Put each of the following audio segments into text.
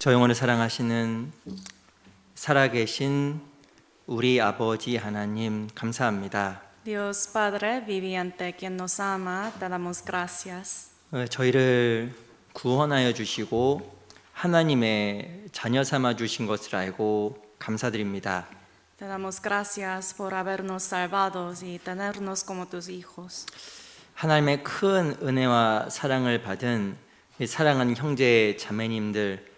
저 영혼을 사랑하시는 살아계신 우리 아버지 하나님 감사합니다. Dios Padre viviente, quien nos ama, te damos gracias. 저희를 구원하여 주시고 하나님의 자녀 삼아 주신 것을 알고 감사드립니다. Te damos gracias por habernos salvado y tenernos como tus hijos. 하나님의 큰 은혜와 사랑을 받은 이 사랑하는 형제 자매님들,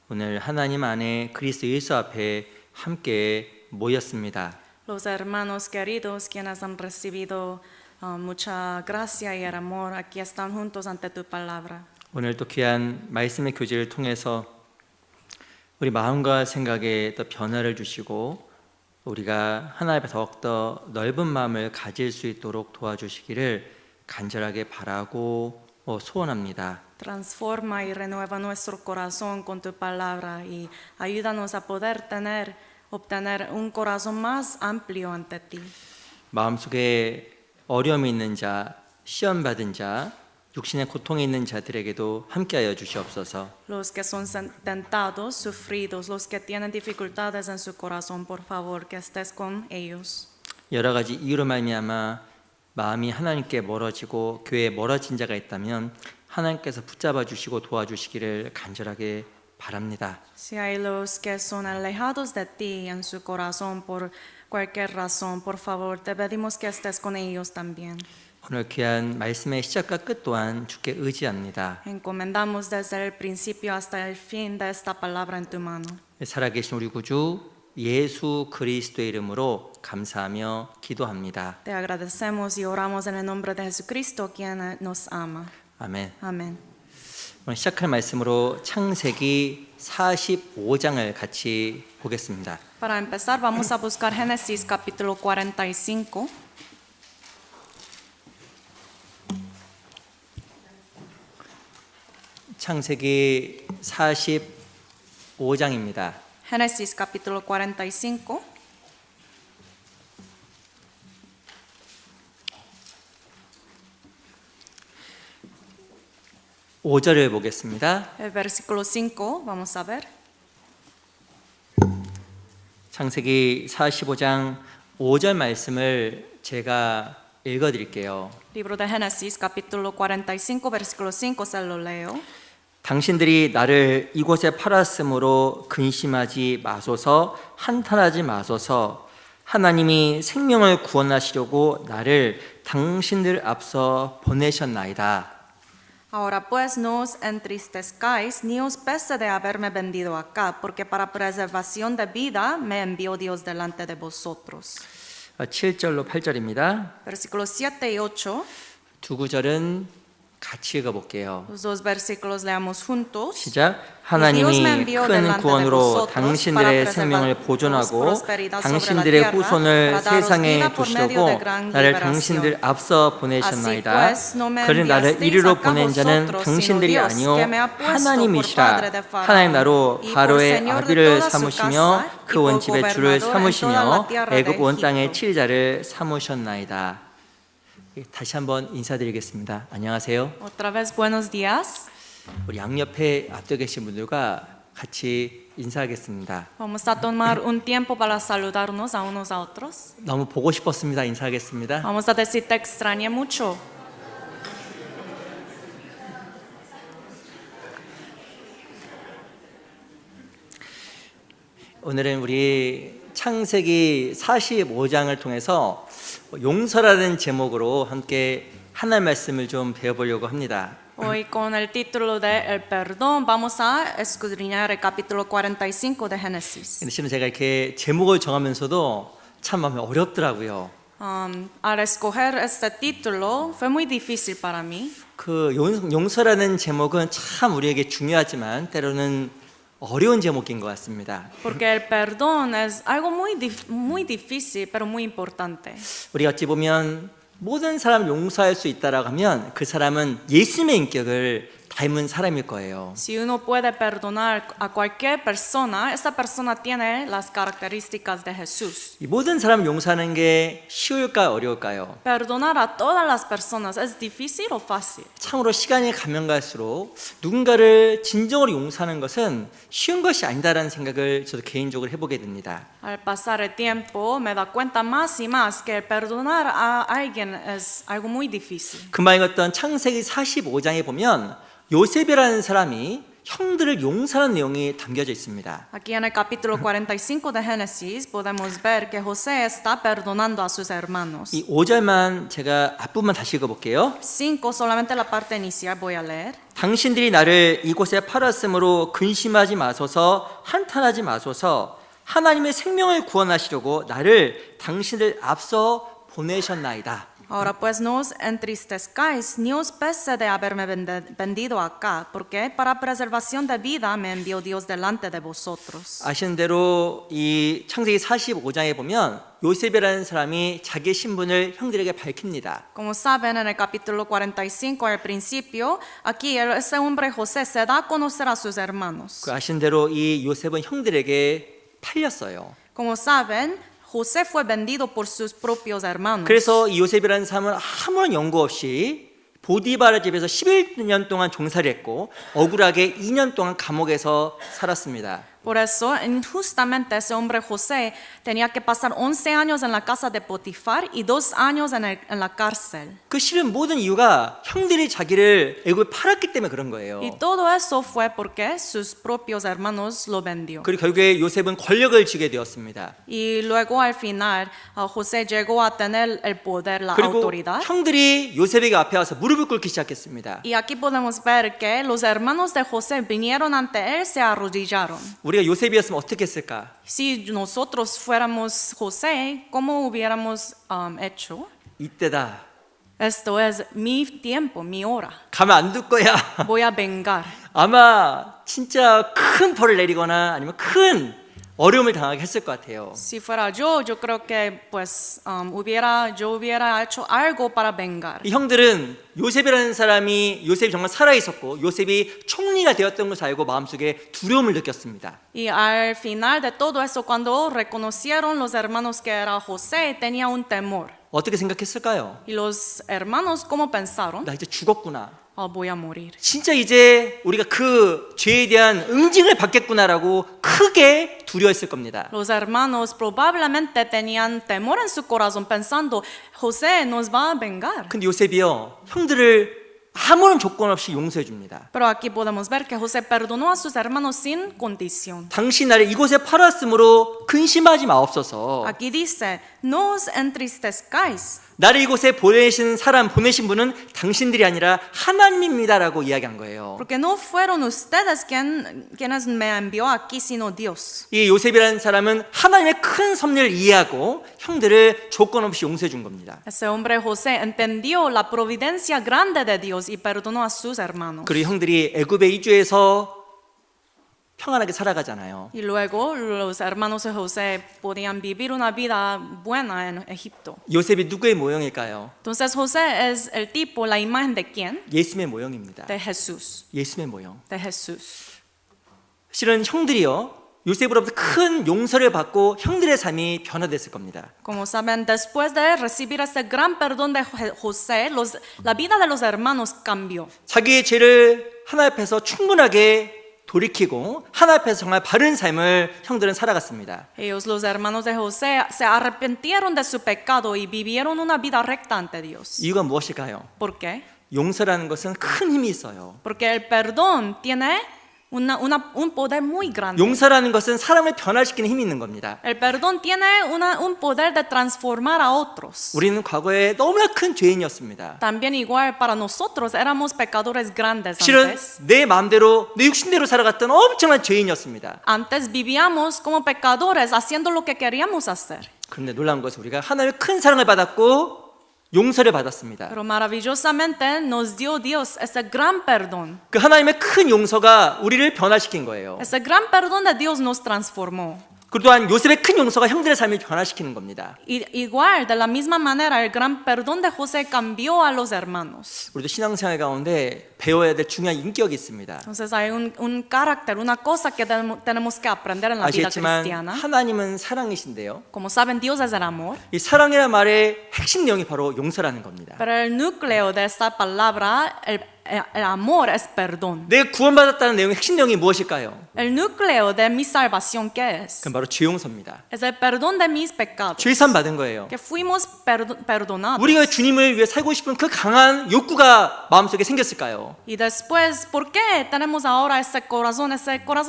오늘 하나님 안에 그리스도 예수 앞에 함께 모였습니다. Los hermanos queridos, quienes han recibido mucha gracia y el amor, aquí están juntos ante tu palabra. 오늘 또 귀한 말씀의 교제를 통해서 우리 마음과 생각에 더 변화를 주시고 우리가 하나님 앞에 더욱더 넓은 마음을 가질 수 있도록 도와주시기를 간절하게 바라고 소원합니다. Transforma y renueva nuestro corazón con tu palabra y ayúdanos a poder obtener un corazón más amplio ante ti. 마음속에 어려움이 있는 자, 시험 받은 자, 육신의 고통이 있는 자들에게도 함께하여 주시옵소서. Los que son tentados, sufridos, los que tienen dificultades en su corazón, por favor, que estés con ellos. 여러 가지 이유로 말미암아 마음이 하나님께 멀어지고 교회에 멀어진 자가 있다면 하나님께서 붙잡아 주시고 도와주시기를 간절하게 바랍니다. Si hay los que son alejados de ti en su corazón por cualquier razón, por favor, te pedimos que estés con ellos también. 오늘 귀한 말씀의 시작과 끝 또한 주께 의지합니다. Encomendamos desde el principio hasta el fin de esta palabra en tu mano. 살아계신 우리 구주 예수 그리스도의 이름으로 감사하며 기도합니다. Te agradecemos y oramos en el nombre de Jesucristo, quien nos ama. 아멘. Amén. 오늘 시작할 말씀으로 창세기 45장을 같이 보겠습니다. Para empezar, vamos a buscar Génesis capítulo 45. 창세기 45장입니다. Génesis capítulo 45. 오절을 보겠습니다. El versículo 5, vamos a ver. 창세기 45장 5절 말씀을 제가 읽어 드릴게요. Libro de Génesis capítulo 45, versículo 5, se lo leo. 당신들이 나를 이곳에 팔았으므로 근심하지 마소서, 한탄하지 마소서. 하나님이 생명을 구원하시려고 나를 당신들 앞서 보내셨나이다. Ahora pues no os entristezcáis ni os pese de haberme vendido acá, porque para preservación de vida me envió Dios delante de vosotros. 7절로 8절입니다. Versículos 7 y 8. 두 구절은 같이 읽어볼게요. Los dos versículos leamos juntos. 시작. 하나님이 큰 구원으로 당신들의 생명을 보존하고 당신들의 후손을 세상에 두시려고 나를 당신들 앞서 보내셨나이다. 그를 나를 이리로 보낸 자는 당신들이 아니요 하나님이시라. 하나님 나로 바로의 아비를 삼으시며 그 온 집의 주를 삼으시며 애굽 온 땅의 치리자를 삼으셨나이다. 다시 한번 인사드리겠습니다. 안녕하세요. Otra vez buenos días. 우리 양옆에 앞에 계신 분들과 같이 인사하겠습니다. Vamos a tomar un tiempo para saludarnos a unos a otros. 너무 보고 싶었습니다. 인사하겠습니다. Vamos a decir te extrañé mucho. 오늘은 우리 창세기 45장을 통해서 용서라는 제목으로 함께 하나님 말씀을 좀 배워보려고 합니다. Hoy con el título de El Perdón vamos a escudriñar el capítulo 45 de Génesis. 근데 실은 제가 이렇게 제목을 정하면서도 참 마음이 어렵더라고요. Al escoger este título fue muy difícil para mí. 그 용서라는 제목은 참 우리에게 중요하지만 때로는 어려운 제목인 것 같습니다. Porque el perdón es algo muy difícil, pero muy importante. 우리가 어찌 보면 모든 사람 용서할 수 있다라고 하면 그 사람은 예수님의 인격을 닮은 사람일 거예요. Si uno puede perdonar a cualquier persona, esa persona tiene las características de Jesús. 이 모든 사람을 용서하는 게 쉬울까 어려울까요? Perdonar a todas las personas es difícil o fácil. 참으로 시간이 가면 갈수록 누군가를 진정으로 용서하는 것은 쉬운 것이 아니다라는 생각을 저도 개인적으로 해보게 됩니다. Al pasar el tiempo me da cuenta más y más que el perdonar a alguien es algo muy difícil. 금방 읽었던 창세기 45장에 보면 요셉이라는 사람이 형들을 용서하는 내용이 담겨져 있습니다. Aquí en el capítulo 45 de Génesis podemos ver que José está perdonando a sus hermanos. 이 5절만 제가 앞부분만 다시 읽어볼게요. 5, solamente la parte inicial voy a leer. 당신들이 나를 이곳에 팔았으므로 근심하지 마소서 한탄하지 마소서 하나님의 생명을 구원하시려고 나를 당신들 앞서 보내셨나이다. Ahora pues no os entristezcáis ni os pese de haberme vendido acá, porque para preservación de vida me envió Dios delante de vosotros. 아시는 대로 이 창세기 45장에 보면 요셉이라는 사람이 자기의 신분을 형들에게 밝힙니다. Como saben, en el capítulo 45 al principio, aquí ese hombre José se da a conocer a sus hermanos. 그 아시는 대로 이 요셉은 형들에게 팔렸어요. Como saben, José fue vendido por sus propios hermanos. 그래서 이 요셉이라는 사람은 아무런 연고 없이 보디바라 집에서 11년 동안 종살이 했고 억울하게 2년 동안 감옥에서 살았습니다. Por eso, injustamente, ese hombre José tenía que pasar 11 años en la casa de Potifar y 2 años en la cárcel. 그 실은 모든 이유가 형들이 자기를 애굽에 팔았기 때문에 그런 거예요. Y todo eso fue porque sus propios hermanos lo vendió. 그리고 결국에 요셉은 권력을 쥐게 되었습니다. Y luego al final, José llegó a tener el poder, la 그리고 autoridad. 형들이 요셉에게 앞에 와서 무릎을 꿇기 시작했습니다. Y aquí podemos ver que los hermanos de José vinieron ante él, se arrodillaron. 우리가 요셉이었으면 어떻게 했을까? Si nosotros fuéramos José, ¿cómo hubiéramos hecho? 이때다. Esto es mi tiempo, mi hora. 가만 안 둘 거야. Voy a vengar. 아마 진짜 큰 벌을 내리거나 아니면 큰 어려움을 당하게 했을 것 같아요. Si fuera yo creo que pues yo hubiera hecho algo para vengar. 이 형들은 요셉이라는 사람이 요셉이 정말 살아 있었고 요셉이 총리가 되었던 것을 알고 마음속에 두려움을 느꼈습니다. Y al final de todo eso, cuando reconocieron los hermanos que era José, tenía un temor. 어떻게 생각했을까요? Y los hermanos, ¿cómo pensaron? 나 이제 죽었구나. Voy a morir. 진짜 이제 우리가 그 죄에 대한 응징을 받겠구나라고 크게 두려워했을 겁니다. Los hermanos probablemente tenían temor en su corazón pensando, José nos va a vengar. 근데 요셉이요, 형들을 아무런 조건 없이 용서해 줍니다. Pero aquí podemos ver que José perdonó a sus hermanos sin condición. 당신 나를 이곳에 팔았으므로 근심하지 마옵소서. Aquí dice, no os entristezcáis. 나를 이곳에 보내신 분은 당신들이 아니라 하나님입니다라고 이야기한 거예요. Porque no fueron ustedes quienes me envió aquí, sino Dios. 이 요셉이라는 사람은 하나님의 큰 섭리를 이해하고 형들을 조건 없이 용서해 준 겁니다. Ese hombre José entendió la providencia grande de Dios y perdonó a sus hermanos. 그리고 형들이 애굽에 이주해서 평안하게 살아가잖아요. Y luego los hermanos de José podían vivir una vida buena en Egipto. 요셉이 누구의 모형일까요? Entonces José es el tipo, la imagen de quién? 예수님의 모형입니다. De Jesús. 예수님의 모형. De Jesús. 실은 형들이요, 요셉으로부터 큰 용서를 받고 형들의 삶이 변화됐을 겁니다. Como saben, después de recibir ese gran perdón de José, la vida de los hermanos cambió. 자기의 죄를 하나님 앞에서 충분하게 돌이키고 하나님 앞에서 정말 바른 삶을 형들은 살아갔습니다. Ellos, los hermanos de José, se arrepintieron de su pecado y vivieron una vida recta ante Dios. 이유가 무엇일까요? ¿Por qué? 용서라는 것은 큰 힘이 있어요. Porque el perdón tiene un poder muy grande. 용서라는 것은 사람을 변화시키는 힘이 있는 겁니다. El perdón tiene un poder de transformar a otros. 우리는 과거에 너무나 큰 죄인이었습니다. También igual para nosotros éramos pecadores grandes 실은 antes. 내 마음대로 내 육신대로 살아갔던 엄청난 죄인이었습니다. Antes vivíamos como pecadores haciendo lo que queríamos hacer. 그런데 놀라운 것은 우리가 하나님의 큰 사랑을 받았고 용서를 받았습니다. Pero maravillosamente nos dio Dios ese gran perdón. 그 하나님의 큰 용서가 우리를 변화시킨 거예요. Ese gran perdón de Dios nos transformó. 그리고 또한 요셉의 큰 용서가 형들의 삶을 변화시키는 겁니다. Igual, de la misma manera, el gran perdón de José cambió a los hermanos. 우리도 신앙생활 가운데 배워야 될 중요한 인격이 있습니다. Entonces hay un carácter, una cosa que tenemos que aprender en la vida 아시겠지만 cristiana. 하나님은 사랑이신데요. Como saben, Dios es el amor. 이 사랑이라는 말의 핵심 내용이 바로 용서라는 겁니다. Pero el núcleo de esta palabra, el amor es perdón. 내 구원받았다는 내용의 핵심 내용이 무엇일까요? El núcleo de mi salvación, ¿qué es? 그건 바로 죄 용서입니다. Es el perdón de mis pecados. 죄산 받은 거예요. Que fuimos perdonados. 우리가 주님을 위해 살고 싶은 그 강한 욕구가 마음속에 생겼을까요? Y después, ¿por qué tenemos ahora ese corazón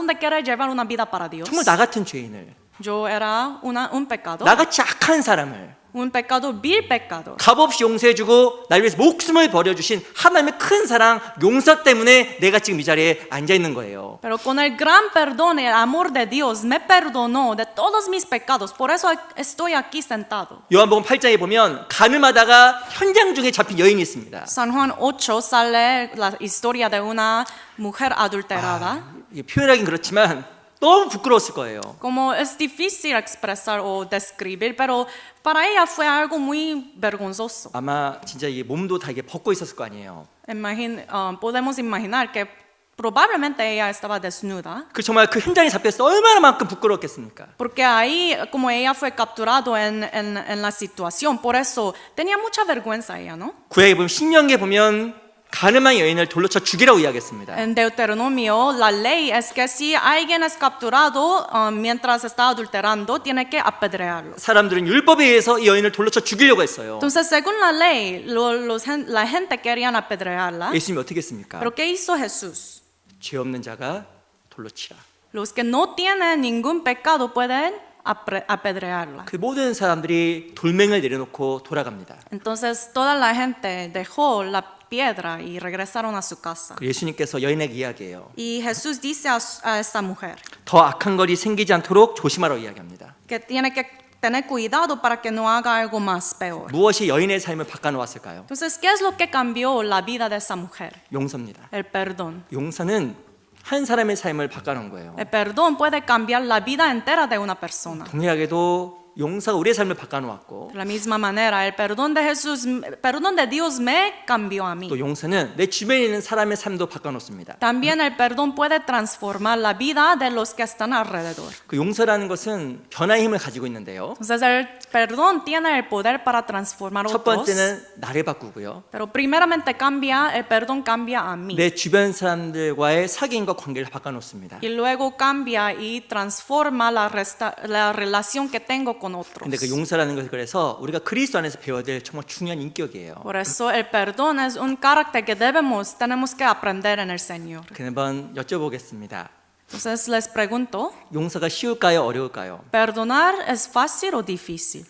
de querer llevar una vida para Dios? 정말 나 같은 죄인을, Yo era un pecador, 나같이 악한 사람을 un pecador, vil pecador. 값없이 용서해주고 날 위해서 목숨을 버려주신 하나님의 큰 사랑, 용서 때문에 내가 지금 이 자리에 앉아 있는 거예요. Pero con el gran perdón y el amor de Dios me perdonó de todos mis pecados. Por eso estoy aquí sentado. 요한복음 8장에 보면 가늠하다가 현장 중에 잡힌 여인이 있습니다. San Juan 8 sale la historia de una mujer adulterada. 이게 표현하긴 그렇지만 너무 부끄러웠을 거예요. Como es difícil expresar o describir, pero para ella fue algo muy vergonzoso. 아마 진짜 이 몸도 다 이게 벗고 있었을 거 아니에요. Podemos imaginar que probablemente ella estaba desnuda. 그 정말 그 현장에 잡혔을 때 얼마나만큼 부끄러웠겠습니까? Porque ahí, como ella fue capturado en la situación, por eso tenía mucha vergüenza ella, ¿no? 구약에 보면 신명기에 보면 가늠한 여인을 돌로 쳐 죽이라고 이야기했습니다. En Deuteronomio, la ley es que si alguien es capturado mientras está adulterando, tiene que apedrearlo. 사람들은 율법에 의해서 이 여인을 돌로 쳐 죽이려고 했어요. Entonces, según la ley, la gente querían apedrearla. 예수님이 어떻게 했습니까? Pero ¿qué hizo Jesús? 죄 없는 자가 돌로 치라. Los que no tienen ningún pecado pueden apedrearla. 그 모든 사람들이 돌멩이를 내려놓고 돌아갑니다. Entonces, toda la gente dejó la piedra y regresaron a su casa. 예수님께서 여인에게 이야기해요. Y Jesús dice a esta mujer 더 악한 것이 생기지 않도록 조심하라고 이야기합니다. que tiene que tener cuidado para que no haga algo más peor. 무엇이 여인의 삶을 바꿔놓았을까요? Entonces, ¿qué es lo que cambió la vida de esa mujer? 용서입니다. El perdón. 용서는 한 사람의 삶을 바꿔놓은 거예요. El perdón puede cambiar la vida entera de una persona. 동일하게도 용서가 우리의 삶을 바꿔놓았고 De la misma manera, el perdón de Dios me cambió a mí. 또 용서는 내 주변에 있는 사람의 삶도 바꿔놓습니다. También el perdón puede transformar la vida de los que están alrededor. 그 용서라는 것은 변화의 힘을 가지고 있는데요. Entonces el perdón tiene el poder para transformar 첫 otros. 번째는 나를 바꾸고요. Pero primeramente el perdón cambia a mí. 내 주변 사람들과의 사귐과 관계를 바꿔놓습니다. Y luego cambia y transforma la relación que tengo con otros. 근데 그 용서라는 것을 그래서 우리가 그리스도 안에서 배워야 될 정말 중요한 인격이에요. Por eso el perdón es un carácter que tenemos que aprender en el Señor. 그냥 한번 여쭤보겠습니다. Entonces les pregunto, 용서가 쉬울까요? 어려울까요? ¿perdonar es fácil o difícil?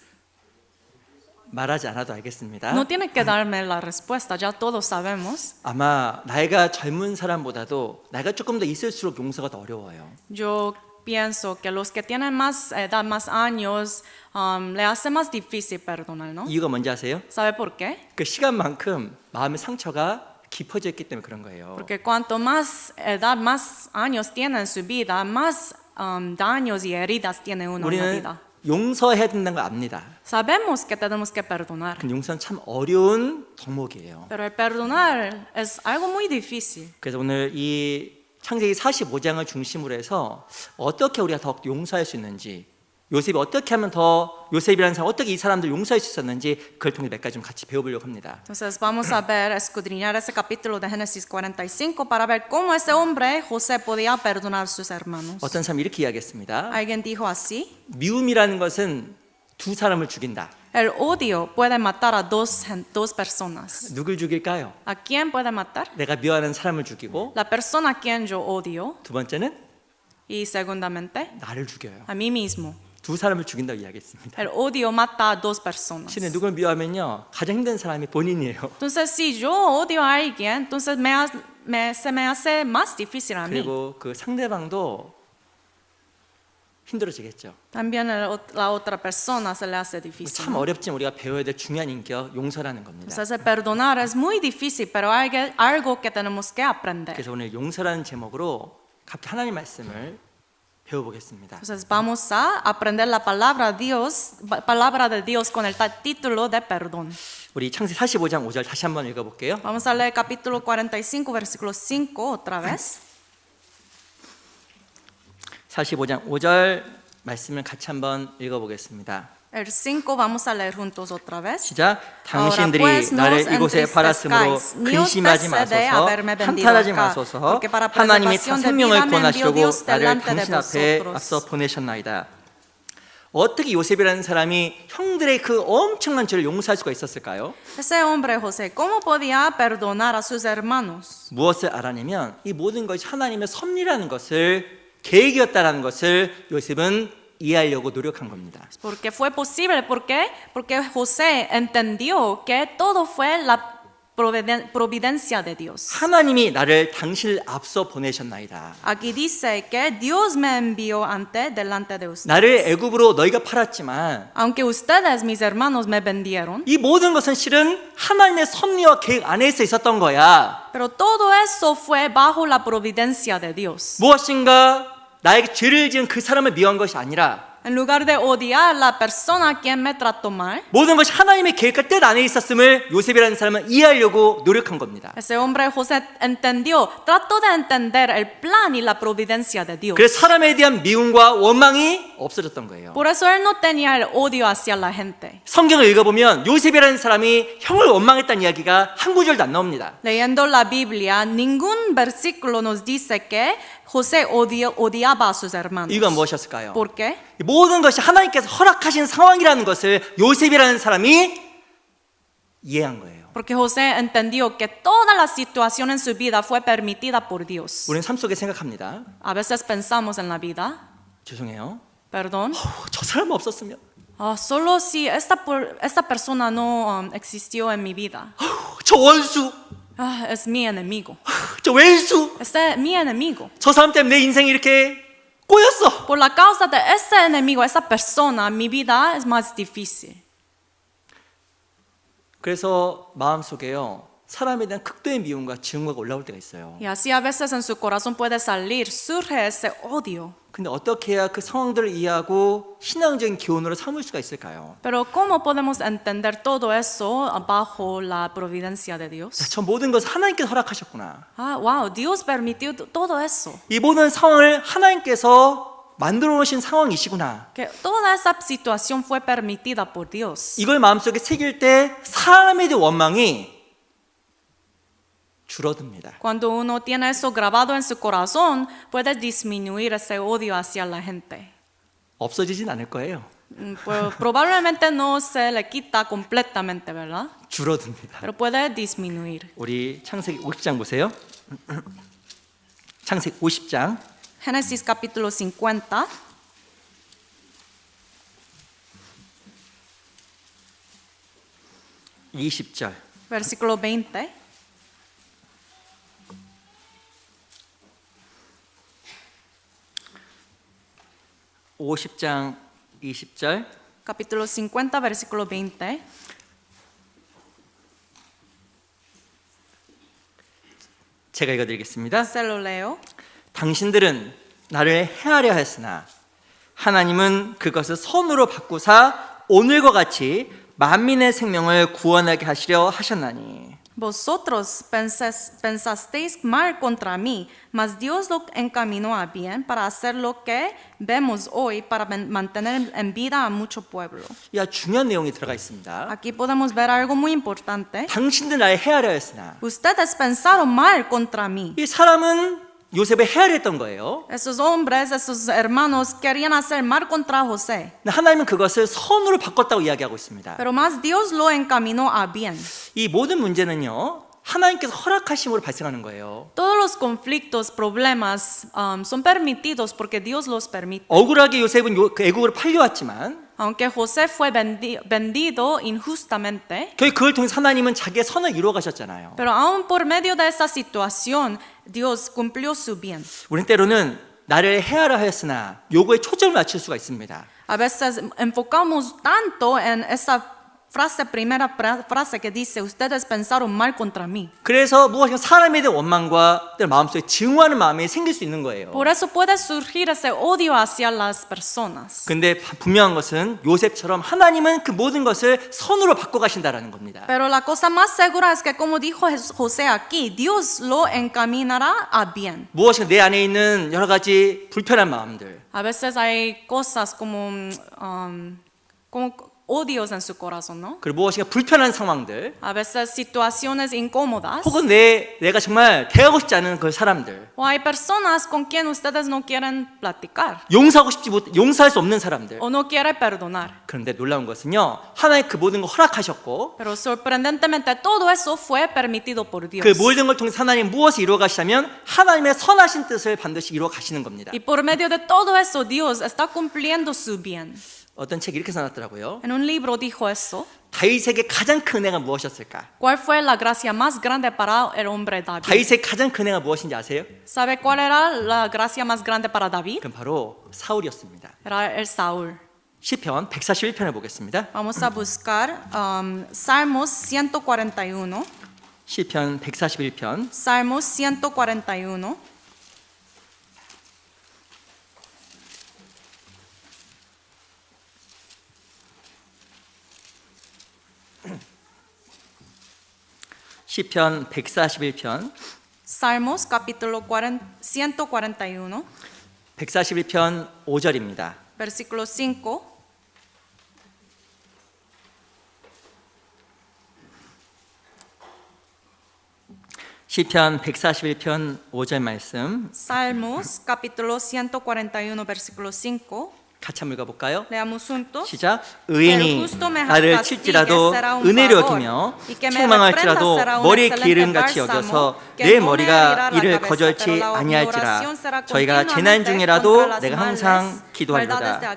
말하지 않아도 알겠습니다. No tiene que darme la respuesta, ya todos sabemos. 아마 나이가 젊은 사람보다도 나이가 조금 더 있을수록 용서가 더 어려워요. Yo pienso que los que tienen más edad, más años, le hace más difícil perdonar, ¿no? 이유가 뭔지 아세요? ¿Sabe por qué? 그 시간만큼 마음의 상처가 깊어져 있기 때문에 그런 거예요. Porque cuanto más edad, más años tiene en su vida, más daños y heridas tiene uno en la 우리는 vida. 용서해야 된다는 걸 압니다. Sabemos que tenemos que perdonar, 근데 용서는 참 어려운 덕목이에요. pero el perdonar es algo muy difícil. 그래서 오늘 이 창세기 45장을 중심으로 해서 어떻게 우리가 더 용서할 수 있는지, 요셉이 어떻게 하면 더 요셉이라는 사람 어떻게 이 사람들 용서할 수 있었는지 그걸 통해 몇 가지 좀 같이 배워보려고 합니다. Entonces vamos a escudriñar ese capítulo de Génesis 45 para ver cómo ese hombre, José, podía perdonar a sus hermanos. 어떤 사람이 이렇게 이야기했습니다. Alguien dijo así: 미움이라는 것은 두 사람을 죽인다. el odio puede matar a dos personas. 누굴 죽일까요? ¿A quién puede matar? 내가 미워하는 사람을 죽이고, La persona a quien yo odio. 두 번째는 Y segundamente, 나를 죽여요. a mí mismo. 두 사람을 죽인다고 이야기했습니다. El odio mata a dos personas. 신에 누굴 미워하면요 가장 힘든 사람이 본인이에요. Entonces, si yo odio a alguien, entonces se me hace más difícil a mí. 그리고 그 상대방도 힘들어지겠죠. También la otra persona se le hace difícil. 참 어렵지만 우리가 배워야 될 중요한 인격 용서라는 겁니다. Entonces, perdonar es muy difícil, pero hay algo que tenemos que aprender. 그래서 오늘 용서라는 제목으로 갑자기 하나님 말씀을 배워보겠습니다. Entonces vamos a aprender la palabra de Dios con el título de perdón. 우리 창세기 45장 5절 다시 한번 읽어볼게요. Vamos a leer capítulo 45, versículo 5 otra vez. 45장 5절 말씀을 같이 한번 읽어보겠습니다. El 5 vamos a leer juntos otra vez. 시작. Ahora 당신들이 pues no 나를 os 이곳에 팔았으므로 entristezcáis, ni os 근심하지 pese de 마소서, haberme vendido 한탄하지 acá, 마소서. porque para 하나님이 다 preservación de 생명을 vida me envió 구원하시려고 Dios 나를 delante de 당신 앞에 vosotros. 앞서 보내셨나이다. 어떻게 요셉이라는 사람이 형들의 그 엄청난 죄를 용서할 수가 있었을까요? Ese hombre José, ¿cómo podía perdonar a sus hermanos? 무엇을 알아내면 이 모든 것이 하나님의 섭리라는 것을, 계획이었다라는 것을 요셉은 이해하려고 노력한 겁니다. Porque fue posible, ¿por qué? Porque José entendió que todo fue la providencia de Dios. 하나님이 나를 당신을 앞서 보내셨나이다. Aquí dice que Dios me envió delante de ustedes. 나를 애굽으로 너희가 팔았지만 Aunque ustedes, mis hermanos, me vendieron, 이 모든 것은 실은 하나님의 섭리와 계획 안에서 있었던 거야. pero todo eso fue bajo la providencia de Dios. 무엇인가 나에게 죄를 지은 그 사람을 미워한 것이 아니라 En lugar de odiar a la persona a quien me trató mal, 모든 것이 하나님의 계획과 뜻 안에 있었음을 요셉이라는 사람은 이해하려고 노력한 겁니다. ese hombre José entendió, trató de entender el plan y la providencia de Dios. 그래서 사람에 대한 미움과 원망이 없어졌던 거예요. Por eso él no tenía el odio hacia la gente. 성경을 읽어보면 요셉이라는 사람이 형을 원망했다는 이야기가 한 구절도 안 나옵니다. Leyendo la Biblia, ningún versículo nos dice que José odiaba a sus hermanos. 이유가 무엇이었을까요? ¿Por qué? 모든 것이 하나님께서 허락하신 상황이라는 것을 요셉이라는 사람이 이해한 거예요. Porque José entendió que toda la situación en su vida fue permitida por Dios. 우리는 삶 속에 생각합니다. A veces pensamos en la vida, 죄송해요. perdón, 저 사람 없었으면, solo si esta persona no existió en mi vida, 저 원수, es mi enemigo. 저 왼수, Este es mi enemigo. 저 사람 때문에 내 인생이 이렇게 꼬였어. Por la causa de ese enemigo, esa persona, mi vida es más difícil. 그래서 마음속에요, 사람에 대한 극도의 미움과 증오가 올라올 때가 있어요. Y así a veces en su corazón puede salir, surge ese odio. 근데 어떻게 해야 그 상황들을 이해하고 신앙적인 기원으로 삼을 수가 있을까요? Pero ¿cómo podemos entender todo eso bajo la providencia de Dios? 저 모든 것을 하나님께서 허락하셨구나. Wow, Dios permitió todo eso. 이 모든 상황을 하나님께서 만들어 놓으신 상황이시구나. Que toda esa situación fue permitida por Dios. 이걸 마음속에 새길 때 사람에 대한 원망이 줄어듭니다. Cuando uno tiene eso grabado en su corazón, puede disminuir ese odio hacia la gente. 없어지진 않을 거예요. Pues, probablemente no se le quita completamente, ¿verdad? 줄어듭니다. Pero puede disminuir. 우리 창세기 50장 보세요. 창세기 50장 Génesis capítulo 50, 20절. versículo 20. (50장) 20절. Capítulo 50, versículo 20. 제가 읽어드리겠습니다. Se lo leo. 당신들은 나를 해하려 했으나 하나님은 그것을 선으로 바꾸사 오늘과 같이 만민의 생명을 구원하게 하시려 하셨나니. Vosotros pensasteis mal contra mí, mas Dios lo encaminó a bien para hacer lo que vemos hoy, para mantener en vida a mucho pueblo. 야, 중요한 내용이 들어가 있습니다. Aquí podemos ver algo muy importante. 당신들 나를 해하려 했으나. Ustedes pensaron mal contra mí. 이 사람은 요셉을 해하려 했던 거예요. Esos hombres, esos hermanos querían hacer mal contra José. 하나님은 그것을 선으로 바꿨다고 이야기하고 있습니다. Pero más Dios lo encaminó a bien. 이 모든 문제는요, 하나님께서 허락하심으로 발생하는 거예요. Todos los conflictos, problemas son permitidos porque Dios los permite. 억울하게 요셉은 그 애국으로 팔려왔지만 Aunque José fue vendido injustamente, 결국 그걸 통해서 하나님은 자기의 선을 이루어 가셨잖아요. pero aún por medio de esa situación, Dios cumplió su bien. 우리는 때로는 나를 해하려 하였으나 요거에 초점을 맞출 수가 있습니다. A veces enfocamos tanto en esa primera frase que dice, ustedes pensaron mal contra mí. 그래서 무엇인가 사람에 대한 원망과 또 마음속에 증오하는 마음이 생길 수 있는 거예요. Por eso puede surgir ese odio hacia las personas. 근데 분명한 것은 요셉처럼 하나님은 그 모든 것을 선으로 바꿔 가신다라는 겁니다. Pero la cosa más segura es que como dijo José aquí, Dios lo encaminará a bien. 무엇인가 내 안에 있는 여러 가지 불편한 마음들, A veces hay cosas como odios en su corazón, ¿no? 그리고 무엇인가 불편한 상황들, A veces situaciones incómodas. 혹은 내가 정말 대하고 싶지 않은 그 사람들, O hay personas con quien ustedes no quieren platicar 용서할 수 없는 사람들. o no quieren perdonar. 그런데 놀라운 것은요, 하나님 그 모든 걸 허락하셨고 Pero sorprendentemente todo eso fue permitido por Dios. 그 모든 걸 통해서 하나님 무엇을 이루어 가시냐면 하나님의 선하신 뜻을 반드시 이루어 가시는 겁니다. Y por medio de todo eso Dios está cumpliendo su bien. 어떤 책이 이렇게 써놨더라고요. En un libro dijo eso. 다윗에게 가장 큰 은혜가 무엇이었을까? ¿Cuál fue la gracia más grande para el hombre David? 다윗의 가장 큰 은혜가 무엇인지 아세요? ¿Sabe cuál era la gracia más grande para David? 그건 바로 사울이었습니다. Era el Saúl. 시편 141편을 보겠습니다. Vamos a buscar Salmos 141. 시편 141편 Salmos 141. 시편 141편 Salmos capítulo 141, 141편 5절입니다. versículo 5. 시편 141편 5절 말씀 Salmos capítulo 141, versículo 5. 같이 한번 읽어볼까요? Leamos juntos. 시작. 의인이 나를 칠지라도 은혜로 여기며 책망할지라도 머리에 기름같이 여겨서 내 머리가 이를 거절치 아니할지라. 저희가 재난 중이라도 내가 항상 기도하리로다.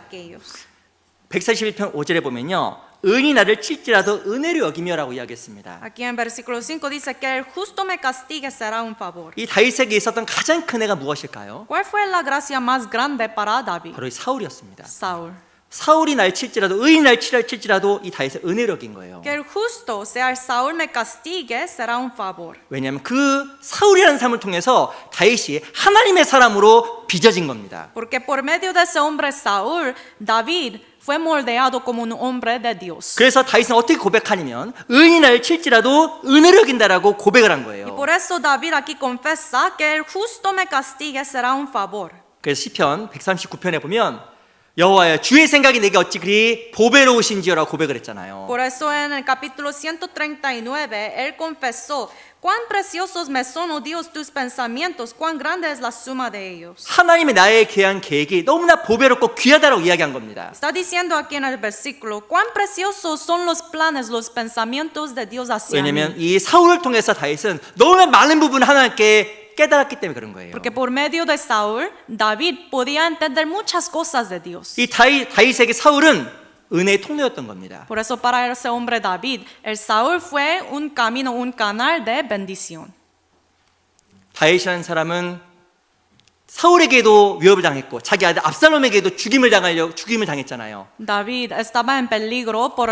141편 5절에 보면요, 의인이 나를 칠지라도 은혜로 여기며라고 이야기했습니다. Aquí en versículo 5 dice que el justo me castigue será un favor. 이 다윗에게 있었던 가장 큰 애가 무엇일까요? ¿Cuál fue la gracia más grande para David? 바로 이 사울이었습니다. Saúl. 사울이 날 칠지라도, 의인이 날 칠지라도 이 다윗의 은혜로 여긴 거예요. Que el justo, sea el Saúl me castigue, será un favor. 왜냐하면 그 사울이라는 삶을 통해서 다윗이 하나님의 사람으로 빚어진 겁니다. Porque por medio de ese hombre Saúl, David fue moldeado como un hombre de Dios. 그래서 다윗은 어떻게 고백하냐면 의인이 나를 칠지라도 은혜로 여긴다라고 고백을 한 Y 거예요. por eso David aquí confesa que el justo me castigue será un favor. 그래서 시편 139편에 보면 여호와여 주의 생각이 내게 어찌 그리 보배로우신지요라고 고백을 했잖아요. Por eso en el capítulo 139 él confesó, cuán preciosos me son, oh Dios, tus pensamientos, cuán grande es la suma de ellos. 하나님의 나에 대한 계획이 너무나 보배롭고 귀하다라고 이야기한 겁니다. Está diciendo aquí en el versículo, cuán preciosos son los planes, los pensamientos de Dios hacia mí. 왜냐하면 이 사울을 통해서 다윗은 너무나 많은 부분 하나님께 깨달았기 때문에 그런 거예요. Porque por medio de Saúl, David podía entender muchas cosas de Dios. 이 다윗에게 사울은 은혜의 통로였던 겁니다. Por eso para ese hombre David, el Saúl fue un camino, un canal de bendición. 다윗이라는 사람은 사울에게도 위협을 당했고 자기 아들 압살롬에게도 죽임을 당했잖아요. David estaba en peligro por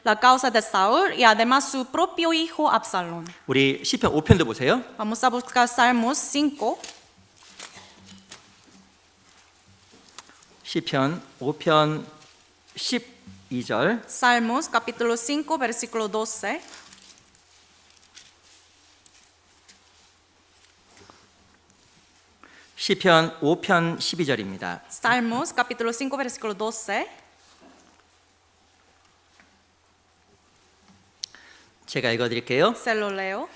la causa de Saúl y además su propio hijo Absalón. 우리 시편 5편도 보세요. Vamos a buscar Salmos 5. 시편 5편 12절. Salmos capítulo 5, versículo 12. 시편 5편 12절입니다. Salmos capítulo 5, versículo 12. 제가 읽어드릴게요. Se lo leo.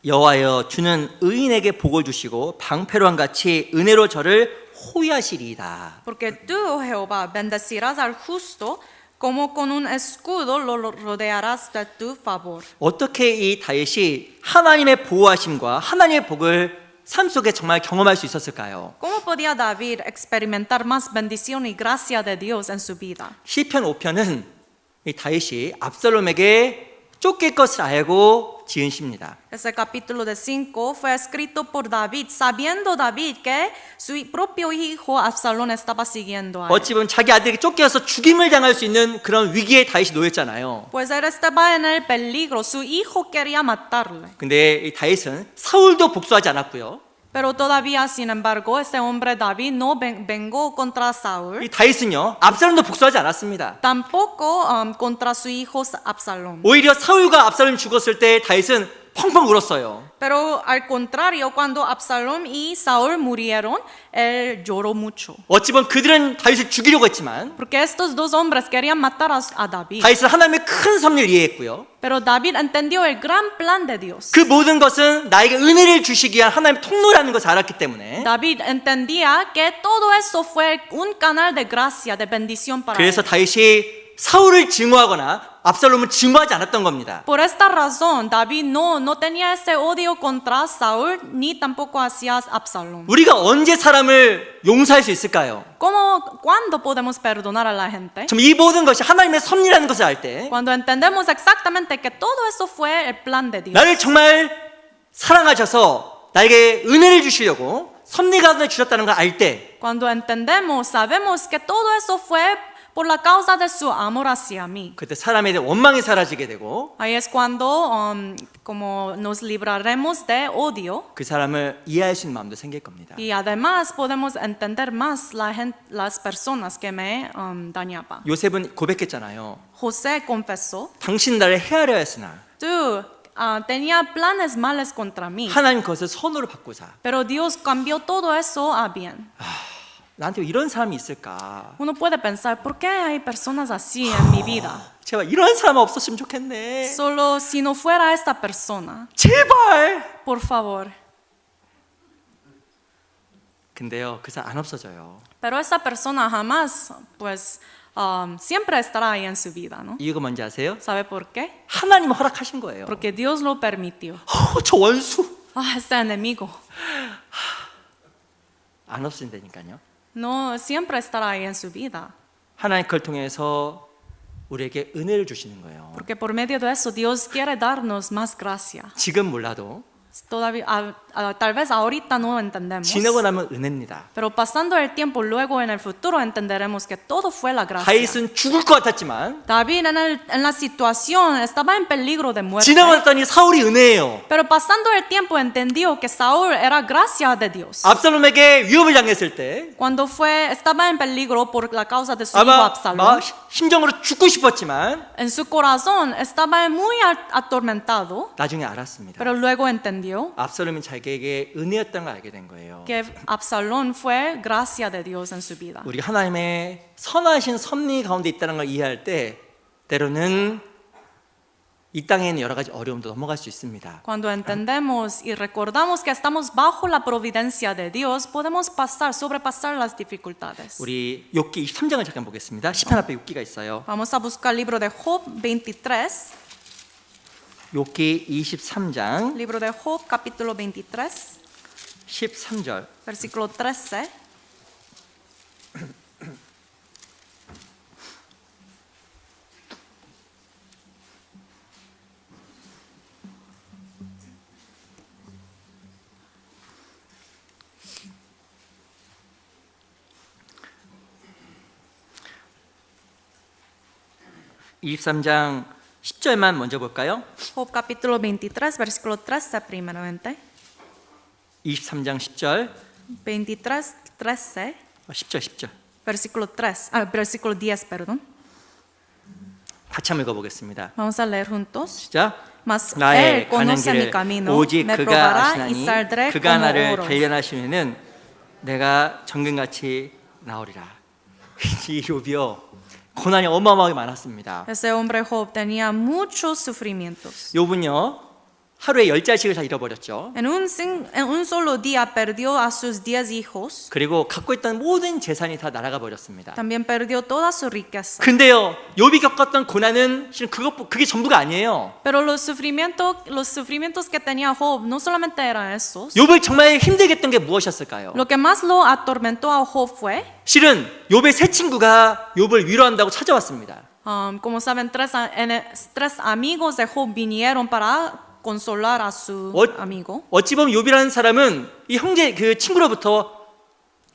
여호와여 주는 의인에게 복을 주시고 방패로한 같이 은혜로 저를 호위하시리이다. Porque tú, oh Jehová, bendecirás al justo, como con un escudo lo rodearás de tu favor. 어떻게 이 다윗이 하나님의 보호하심과 하나님의 복을 삶 속에 정말 경험할 수 있었을까요? ¿Cómo podía David experimentar más bendición y gracia de Dios en su vida? 시편 5편은 이 다윗이 압살롬에게 쫓길 것을 알고 지은 시입니다. Ese capítulo de 5 fue escrito por David, sabiendo David que su propio hijo Absalón estaba siguiendo a él. 어찌 보면 자기 아들에게 쫓겨서 죽임을 당할 수 있는 그런 위기에 다윗이 놓였잖아요. Pues él estaba en el peligro, su hijo quería matarle. 근데 이 다윗은 사울도 복수하지 않았고요. Pero todavía, sin embargo, este hombre David no vengó contra Saúl, 이 다윗은요, 압살롬도 복수하지 않았습니다. tampoco contra su hijo Absalón. 오히려 사울과 압살롬이 죽었을 때 다윗은 펑펑 울었어요. Pero al contrario, cuando Absalón y Saúl murieron, él lloró mucho. 어찌 보면 그들은 다윗을 죽이려고 했지만 Porque estos dos hombres querían matar a David. 다윗은 하나님의 큰 섭리를 이해했고요. Pero David entendió el gran plan de Dios. 그 모든 것은 나에게 은혜를 주시기 위한 하나님의 통로라는 것을 알았기 때문에 David entendía que todo eso fue un canal de gracia, de bendición para 그래서 él. 다윗이 사울을 증오하거나 압살롬을 증오하지 않았던 겁니다. Por esta razón, David no tenía ese odio contra Saúl ni tampoco hacia Absalón. 우리가 언제 사람을 용서할 수 있을까요? ¿Cuándo podemos perdonar a la gente? 참 이 모든 것이 하나님의 섭리라는 것을 알 때 Cuando entendemos exactamente que todo eso fue el plan de Dios. 나를 정말 사랑하셔서 나에게 은혜를 주시려고 섭리 가운데 주셨다는 걸 알 때 Cuando entendemos, sabemos que todo eso fue por la causa de su amor hacia mí. 그때 사람에 대한 원망이 사라지게 되고 Ahí es cuando como nos libraremos de odio 그 사람을 이해할 수 있는 마음도 생길 겁니다. y además podemos entender más las personas que me dañaban. 요셉은 고백했잖아요. José confesó, 당신 나를 헤아려 했으나 tú tenía planes males contra mí, 하나님 그것을 선으로 바꾸사. pero Dios cambió todo eso a bien. 나한테 왜 이런 사람이 있을까? Uno puede pensar, ¿por qué hay personas así en mi vida? 제발 이런 사람 없었으면 좋겠네. Solo si no fuera esta persona, 제발. por favor. 근데요, 그 사람 안 없어져요. Pero esa persona jamás, pues, siempre estará ahí en su vida, ¿no? 이유가 뭔지 아세요? ¿Sabe por qué? 하나님 허락하신 거예요. Porque Dios lo permitió. 저 원수 Este enemigo 안 없어진다니까요. no siempre estará ahí en su vida. 하나님 그걸 통해서 우리에게 은혜를 주시는 거예요. Porque por medio de eso Dios quiere darnos más gracia. 지금 몰라도 Todavía, tal vez ahorita no entendemos. 지나고 나면 은혜입니다. Pero pasando el tiempo, luego en el futuro entenderemos que todo fue la gracia. 다윗은 죽을 것 같았지만 David en la situación estaba en peligro de muerte. 지나고 났더니 사울이 은혜예요. Pero pasando el tiempo entendió que Saúl era gracia de Dios. 압살롬에게 위협을 당했을 때 Cuando estaba en peligro por la causa de su hijo 아마 Absalón, 심정으로 죽고 싶었지만 en su corazón estaba muy atormentado, 나중에 알았습니다. pero luego entendió 압살롬이 자기에게 은혜였다는 걸 알게 된 거예요. que Absalón fue gracia de Dios en su vida. 우리가 하나님의 선하신 섭리 가운데 있다는 걸 이해할 때 때로는 이 땅에 있는 여러 가지 어려움도 넘어갈 수 있습니다. Cuando entendemos y recordamos que estamos bajo la providencia de Dios, podemos sobrepasar las dificultades. 우리 욥기 23장을 잠깐 보겠습니다. 시편 앞에 욥기가 있어요. Vamos a buscar el libro de Job 23. 욥기 23장 Libro de Job, capítulo 23, 13절. versículo 13. 이 23장 10절만 먼저 볼까요? Job capítulo 23, versículo 13 primeramente. 23장 10절. 23, 13, 10절. versículo versículo 10, perdón. 같이 한번 읽어보겠습니다. Vamos a leer juntos. 시작. Mas 나의 él 가는 conoce mi 길을 camino, 오직 me 그가 probará y 아시나니 saldré 그가 como 나를 oro. 단련하시면은 내가 정금같이 나오리라. 이 욥이요 고난이 어마어마하게 많았습니다. Ese hombre Job tenía muchos sufrimientos. 욥은요 하루에 10자식을 다 잃어버렸죠. En un solo día perdió a sus 10 hijos. 그리고 갖고 있던 모든 재산이 다 날아가 버렸습니다. También perdió toda su riqueza. 근데요 욥이 겪었던 고난은 실은 그게 전부가 아니에요. Pero los sufrimientos que tenía Job no solamente eran esos. 욥을 정말 힘들게 했던 게 무엇이었을까요? Lo que más lo atormentó a Job fue 실은 욥의 세 친구가 욥을 위로한다고 찾아왔습니다. Como saben, tres amigos de Job vinieron para consolar a su amigo. 어찌 보면 욥이라는 사람은 이 형제 그 친구로부터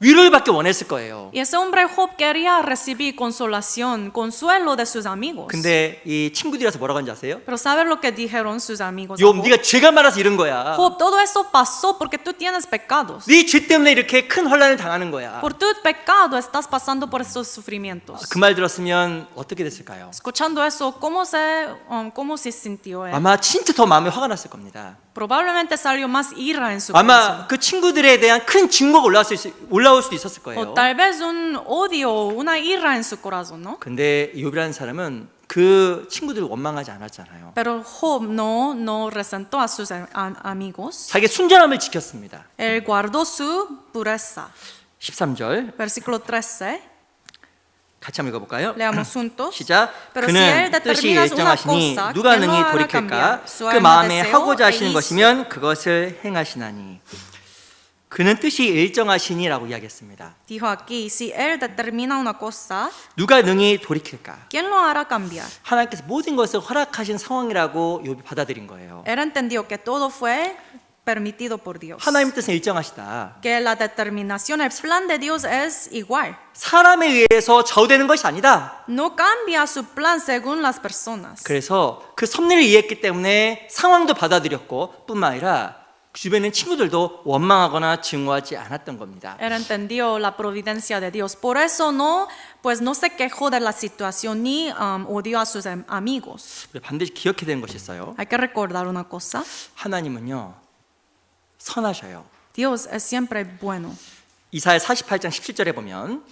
위로를 받기 원했을 거예요. Y ese hombre Job quería recibir consolación, consuelo de sus amigos. 근데 이 친구들이라서 뭐라고 하는지 아세요? Pero ¿sabes lo que dijeron sus amigos? a 욥, Job? 네가 죄가 많아서 이런 거야. Job, todo eso pasó porque tú tienes pecados. 네 죄 때문에 이렇게 큰 혼란을 당하는 거야. Por tu pecado estás pasando por estos sufrimientos. 그 말 들었으면 어떻게 됐을까요? Escuchando eso, ¿cómo se sintió él? 아마 진짜 더 마음에 화가 났을 겁니다. Probablemente salió más ira en su corazón. 아마 그 친구들에 대한 큰 증거가 올라올 수도 있었을 O 거예요. tal vez un odio, una ira en su corazón, ¿no? 근데 욥이라는 사람은 그 친구들을 원망하지 않았잖아요. Pero Job no resentó a sus amigos. 자기 순전함을 지켰습니다. Él guardó su pureza. 13절 Versículo 13. 같이 한번 읽어볼까요? Leamos juntos. 시작. Pero si 그는 él 뜻이 determina una 일정하시니 cosa, 누가 ¿quién lo 능히 hará 돌이킬까? cambiar? Su 그 alma 마음에 deseo 하고자 하시는 e 것이면 그것을 행하시나니. 그는 뜻이 일정하시니라고 이야기했습니다. Dijo aquí, si él determina una cosa, 누가 능히 돌이킬까? ¿quién lo hará cambiar? 하나님께서 모든 것을 허락하신 상황이라고 욥이 받아들인 거예요. Él entendió que todo fue permitido por Dios. 하나님 뜻은 일정하시다. Que la determinación, el plan de Dios es igual. 사람에 의해서 좌우되는 것이 아니다. No cambia su plan según las personas. 그래서 그 섭리를 이해했기 때문에 상황도 받아들였고 뿐만 아니라 주변에 있는 친구들도 원망하거나 증오하지 않았던 겁니다. Él entendió la providencia de Dios. Por eso no se quejó de la situación ni odió a sus amigos. 우리 반드시 기억해야 되는 것이 있어요. Hay que recordar una cosa. 하나님은요 선하셔요. Dios es siempre bueno. 이사야 48장 17절에 보면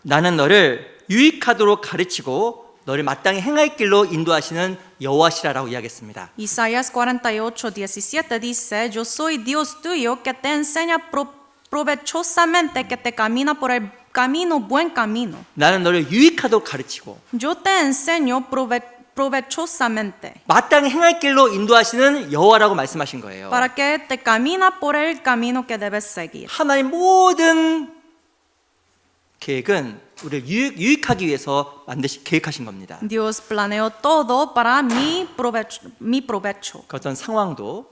나는 너를 유익하도록 가르치고 너를 마땅히 행할 길로 인도하시는 여호와시라라고 이야기했습니다. Isaías 48:17 dice, yo soy Dios tuyo que te enseña provechosamente, que te camina por el camino, buen camino. 나는 너를 유익하도록 가르치고 Yo te enseño provechosamente 마땅히 행할 길로 인도하시는 여호와라고 말씀하신 거예요. para que te camina por el camino que debes seguir. 하나님 모든 계획은 우리를 유익하기 위해서 계획하신 겁니다. Dios planeó todo para mi provecho. 그 어떤 상황도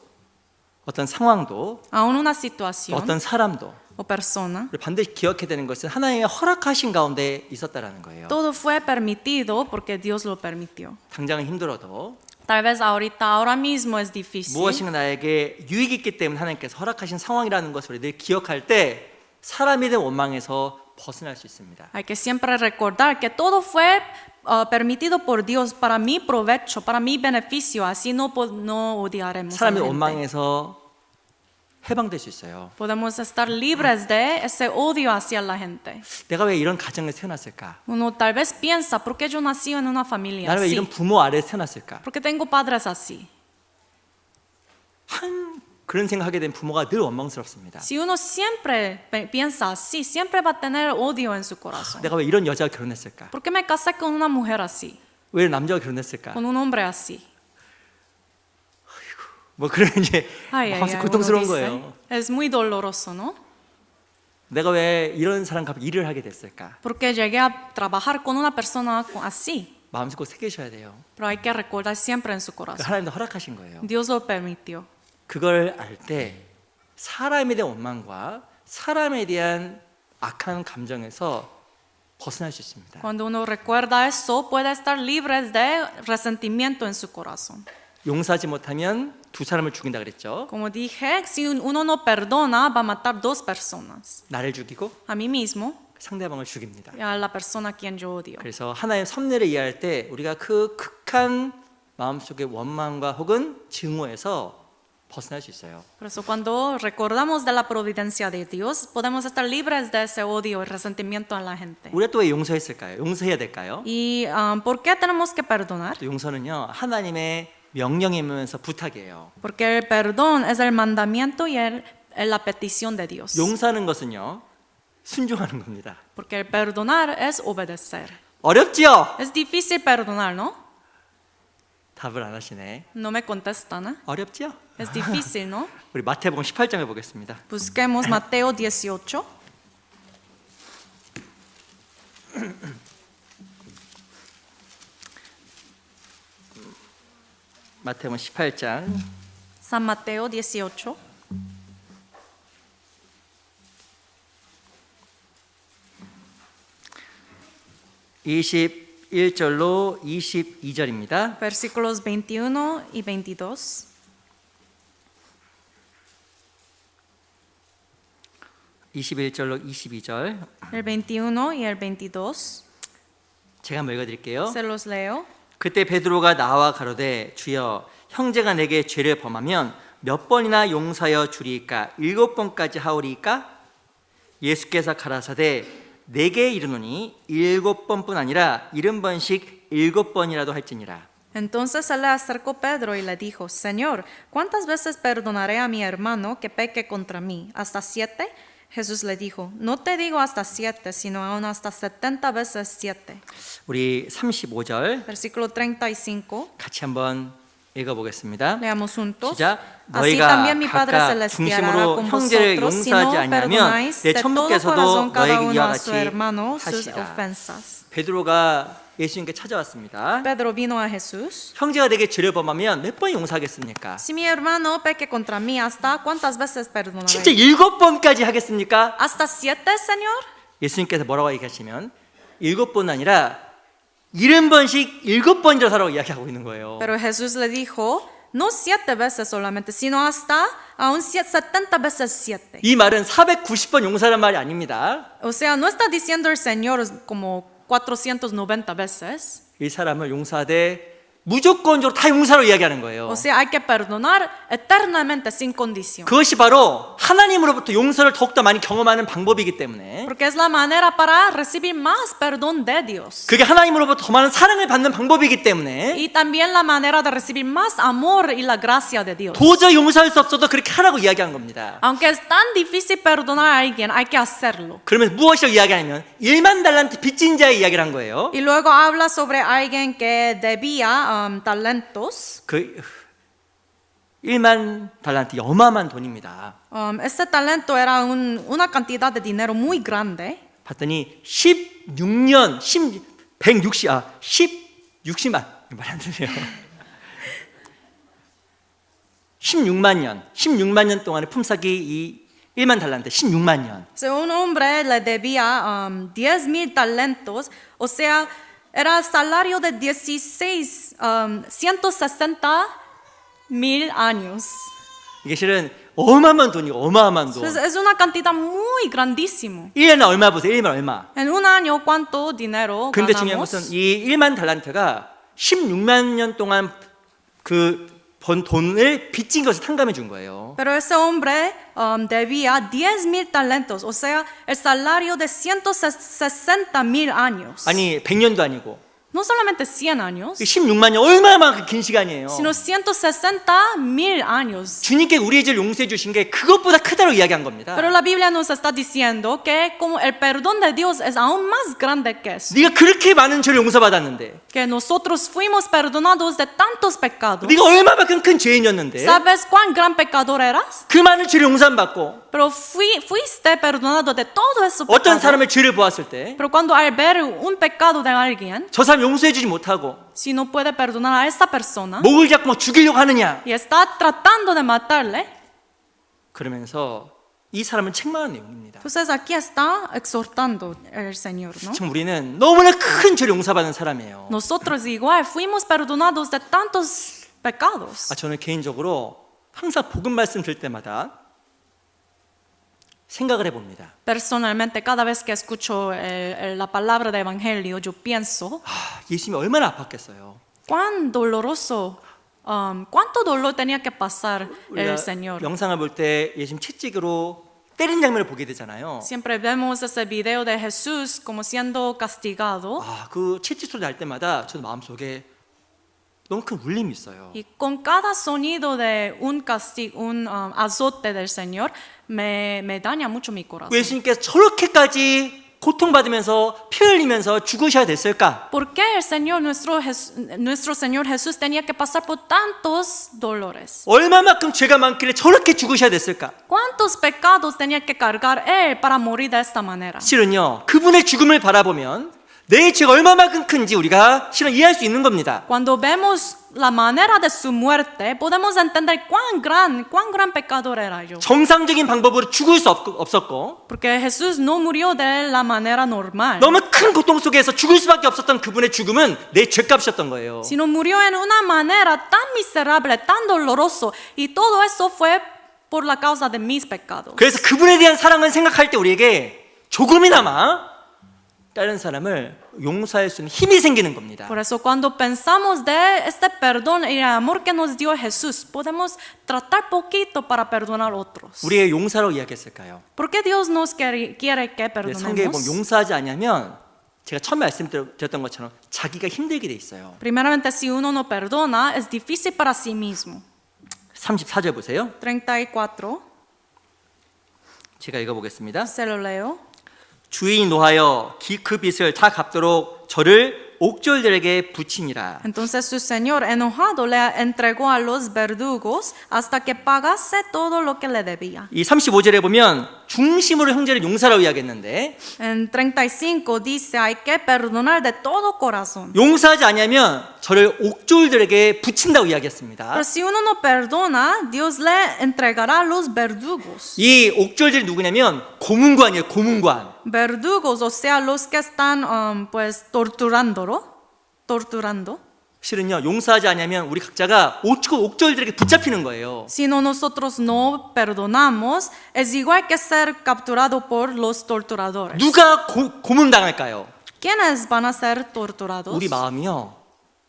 Aún una situación 어떤 사람도 o persona, 우리 반드시 기억해야 되는 것은 하나님의 허락하신 가운데 있었다라는 거예요. todo fue permitido porque Dios lo permitió. 당장은 힘들어도 Tal vez ahora mismo es difícil. 무엇인가 나에게 유익이 있기 때문에 하나님께서 허락하신 상황이라는 것을 우리 늘 기억할 때 사람에 대한 원망에서 벗어날 수 있습니다. Hay que siempre recordar que todo fue permitido por Dios para mi provecho, para mi beneficio. Así no odiaremos a la 사람의 gente. 원망에서 해방될 수 있어요. Podemos estar libres de ese odio hacia la gente. 내가 왜 이런 가정에 태어났을까? Uno tal vez piensa, ¿por qué yo nací en una familia 나는 왜 así? 이런 부모 아래에 태어났을까? ¿Por qué tengo padres así? 그런 생각하게 된 부모가 늘 원망스럽습니다. Si uno siempre piensa así, siempre va a tener odio en su corazón. 내가 왜 이런 여자와 결혼했을까? ¿Por qué me casé con una mujer así? 왜 남자와 결혼했을까? Con un hombre así. 뭐 그런 이제 Ay, ay, 마음속 ay, 고통스러운 uno dice, 거예요. es muy doloroso, ¿no? 내가 왜 이런 사람 갑자기 일을 하게 됐을까? Porque llegué a trabajar con una persona así. 마음속 꼭 새기셔야 돼요. Pero hay que recordar siempre en su 그 corazón. 하나님도 허락하신 거예요. Dios lo permitió. 그걸 알 때 사람에 대한 원망과 사람에 대한 악한 감정에서 벗어날 수 있습니다. Cuando uno recuerda eso, puede estar libre de resentimiento en su corazón. 용서하지 못하면 두 사람을 죽인다 그랬죠. Como dije, si uno no perdona, va a matar dos personas. 나를 죽이고 A mí mismo 상대방을 죽입니다. y a la persona a quien yo odio. 그래서 하나의 섭리를 이해할 때 우리가 그 극한 마음속의 원망과 혹은 증오에서 벗어날 수 있어요. Por eso cuando recordamos de la providencia de Dios, podemos estar libres de ese odio y resentimiento a la gente. 우리가 또 왜 용서했을까요? 용서해야 될까요? ¿Y por qué tenemos que perdonar? 또 용서는요 하나님의 명령이면서 부탁이에요. Porque el perdón es el mandamiento y la petición de Dios. 용서하는 것은요 순종하는 겁니다. Porque el perdonar es obedecer. 어렵지요? Es difícil perdonar, ¿no? 답을 안 하시네. No me contestan, ¿eh? 어렵지요? Es difícil, ¿no? 우리 마태복음 18장을 보겠습니다. Busquemos Mateo 18. 마태복음 18장 San Mateo 18. 21절로 22절입니다. Versículos 21 y 22. 21절로 22절 El 21 y el 22. 제가 한번 읽어드릴게요. Se los leo. 그때 베드로가 나와 가로되 주여 형제가 내게 죄를 범하면 몇 번이나 용서하여 주리이까 7번까지 하오리이까? 예수께서 가라사대 내게 이르노니 7번뿐 아니라 70번씩 7번이라도 할지니라. Entonces se le acercó Pedro y le dijo, Señor, ¿cuántas veces perdonaré a mi hermano que peque contra mí? ¿Hasta 7? Jesús le dijo, no te digo hasta 7, sino aún hasta 70 veces 7. 우리 35절 Versículo 35. 같이 한번 읽어보겠습니다. Leamos juntos. 시작. Así 너희가 también mi Padre 각각 celestial hará 중심으로 con 형제를 vosotros si 용서하지 no 아니하면 perdonáis 내 de todo 천부께서도 corazón cada 너에게 uno 이와 a su 같이 hermano sus 하시리라. ofensas. 베드로가 예수님께 찾아왔습니다. Pedro vino a Jesús. 형제가 내게 죄를 범하면 몇 번 용서하겠습니까? Si mi hermano peque contra mí, ¿hasta cuántas veces perdonaré? 진짜 7번까지 하겠습니까? ¿Hasta 7, Señor? 예수님께서 뭐라고 얘기하시면 7번 아니라 70번씩 7번이라도 하라고 이야기하고 있는 거예요. Pero Jesús le dijo, no 7 veces solamente, sino hasta aún 70 veces 7. 이 말은 490번 용서라는 말이 아닙니다. O sea, no está diciendo el Señor como 490 veces. 이 사람을 용서하되 무조건적으로 다 용서로 이야기하는 거예요. O sea, hay que perdonar eternamente sin condición. 그것이 바로 하나님으로부터 용서를 더욱더 많이 경험하는 방법이기 때문에 Porque es la manera para recibir más perdón de Dios. 그게 하나님으로부터 더 많은 사랑을 받는 방법이기 때문에 Y también la manera de recibir más amor y la gracia de Dios. 도저히 용서할 수 없어도 그렇게 하라고 이야기한 겁니다. Aunque es tan difícil perdonar a alguien, hay que hacerlo. 그러면 무엇이라고 이야기하냐면 1만 달란트 빚진 자의 이야기를 한 거예요. Y luego habla sobre alguien que debía talentos. 그 1만 달란트 어마어마한 돈입니다. Este talento era una cantidad de dinero muy grande. 봤더니 16년 60만 말이 안 되네요. 16만 년 동안의 품삯이 이 1만 달란트 16만 년. So, un hombre le debía 10,000 talentos, o sea, era salario de 160,000 años. 이게 실은 어마어마한 돈이고 어마어마한 돈. Entonces, es una cantidad muy grandísimo. 1년에 얼마 보세요. 1년 얼마. En un año, ¿cuánto dinero 근데 중요한 ganamos? 것은 이 1만 달란트가 16만 년 동안 그 번 돈을 빚진 것을 탕감해 준 거예요. Pero ese hombre debía 10,000 talentos, o sea, el salario de 160,000 años. 아니 100년도 아니고 No solamente 100 años, 16만 년 얼마나 긴 시간이에요. sino 160,000 años. 주님께 우리의 죄를 용서해 주신 게 그것보다 크다고 이야기한 겁니다. Pero la Biblia nos está diciendo que como el perdón de Dios es aún más grande que eso. 네가 그렇게 많은 죄를 용서받았는데 Que nosotros fuimos perdonados de tantos pecados. 네가 얼마만큼 큰 죄인이었는데 ¿Sabes cuán gran pecador eras? 그 많은 죄를 용서받고 Pero fuiste perdonado de todo eso 어떤 pecado. 사람의 죄를 보았을 때 Pero cuando al ver un pecado de alguien, 저 사람 용서해 주지 못하고 si no puede perdonar a esta persona 목을 잡고 막 죽이려고 하느냐 y está tratando de matarle, 그러면서 이 사람은 책망한 내용입니다. entonces aquí está exhortando el Señor, ¿no? 참 우리는 너무나 큰 죄를 용서받은 사람이에요. Nosotros igual fuimos perdonados de tantos pecados. 저는 개인적으로 항상 복음 말씀 들 때마다 생각을 해봅니다. Personalmente, cada vez que escucho la palabra de evangelio, yo pienso, 예수님이 얼마나 아팠겠어요. cuán doloroso, cuánto dolor tenía que pasar el 우리가 Señor. 영상을 볼 때 예수님 채찍으로 때린 장면을 보게 되잖아요. Siempre vemos ese video de Jesús como siendo castigado 그 채찍 소리 날 때마다 저는 마음속에 너무 큰 울림이 있어요. y con cada sonido de un castigo, un azote del Señor, me daña mucho mi corazón. 예수님께서 저렇게까지 고통받으면서 피 흘리면서 죽으셔야 됐을까? ¿Por qué el Señor, nuestro Señor Jesús tenía que pasar por tantos dolores? 얼마만큼 죄가 많길래 저렇게 죽으셔야 됐을까? ¿Cuántos pecados tenía que cargar Él para morir de esta manera? 실은요, 그분의 죽음을 바라보면 내 죄가 얼마만큼 큰지 우리가 실은 이해할 수 있는 겁니다. Cuando vemos la manera de su muerte, podemos entender cuán gran pecador era yo. 정상적인 방법으로 죽을 수 없었고 Porque Jesús no murió de la manera normal, 너무 큰 고통 속에서 죽을 수밖에 없었던 그분의 죽음은 내 죄값이었던 거예요. sino murió en una manera tan miserable, tan doloroso, y todo eso fue por la causa de mis pecados. 그래서 그분에 대한 사랑을 생각할 때 우리에게 조금이나마 다른 사람을 용서할 수 있는 힘이 생기는 겁니다. Por eso cuando pensamos de este perdón y el amor que nos dio Jesús, podemos tratar poquito para perdonar a otros. 우리의 용사라고 이야기했을까요? ¿Por qué Dios nos quiere que 성경에 보면 perdonemos? 용서하지 않으면 제가 처음에 말씀드렸던 것처럼 자기가 힘들게 돼 있어요. Primeramente, si uno no perdona, es difícil para sí mismo. 34절 보세요. 34, 제가 읽어보겠습니다. se lo leo. 주인이 노하여 그 빚을 다 갚도록 저를 옥졸들에게 붙이니라. Entonces su señor enojado le entregó a los verdugos hasta que pagase todo lo que le debía. 이 35절에 보면 중심으로 형제를 용서라고 이야기했는데 En 35 dice hay que perdonar de todo corazón. 용서하지 않으면 저를 옥졸들에게 붙인다고 이야기했습니다. Pero si uno no perdona, Dios le entregará a los verdugos. 이 옥졸들이 누구냐면 고문관이에요. 고문관. Verdugos, o sea, los que están pues torturando. 실은요 용서하지 않으면 우리 각자가 옥졸들에게 붙잡히는 거예요. Si no nosotros no perdonamos, es igual que ser capturado por los torturadores. 누가 고문당할까요? ¿Quiénes van a ser torturados? 우리 마음이요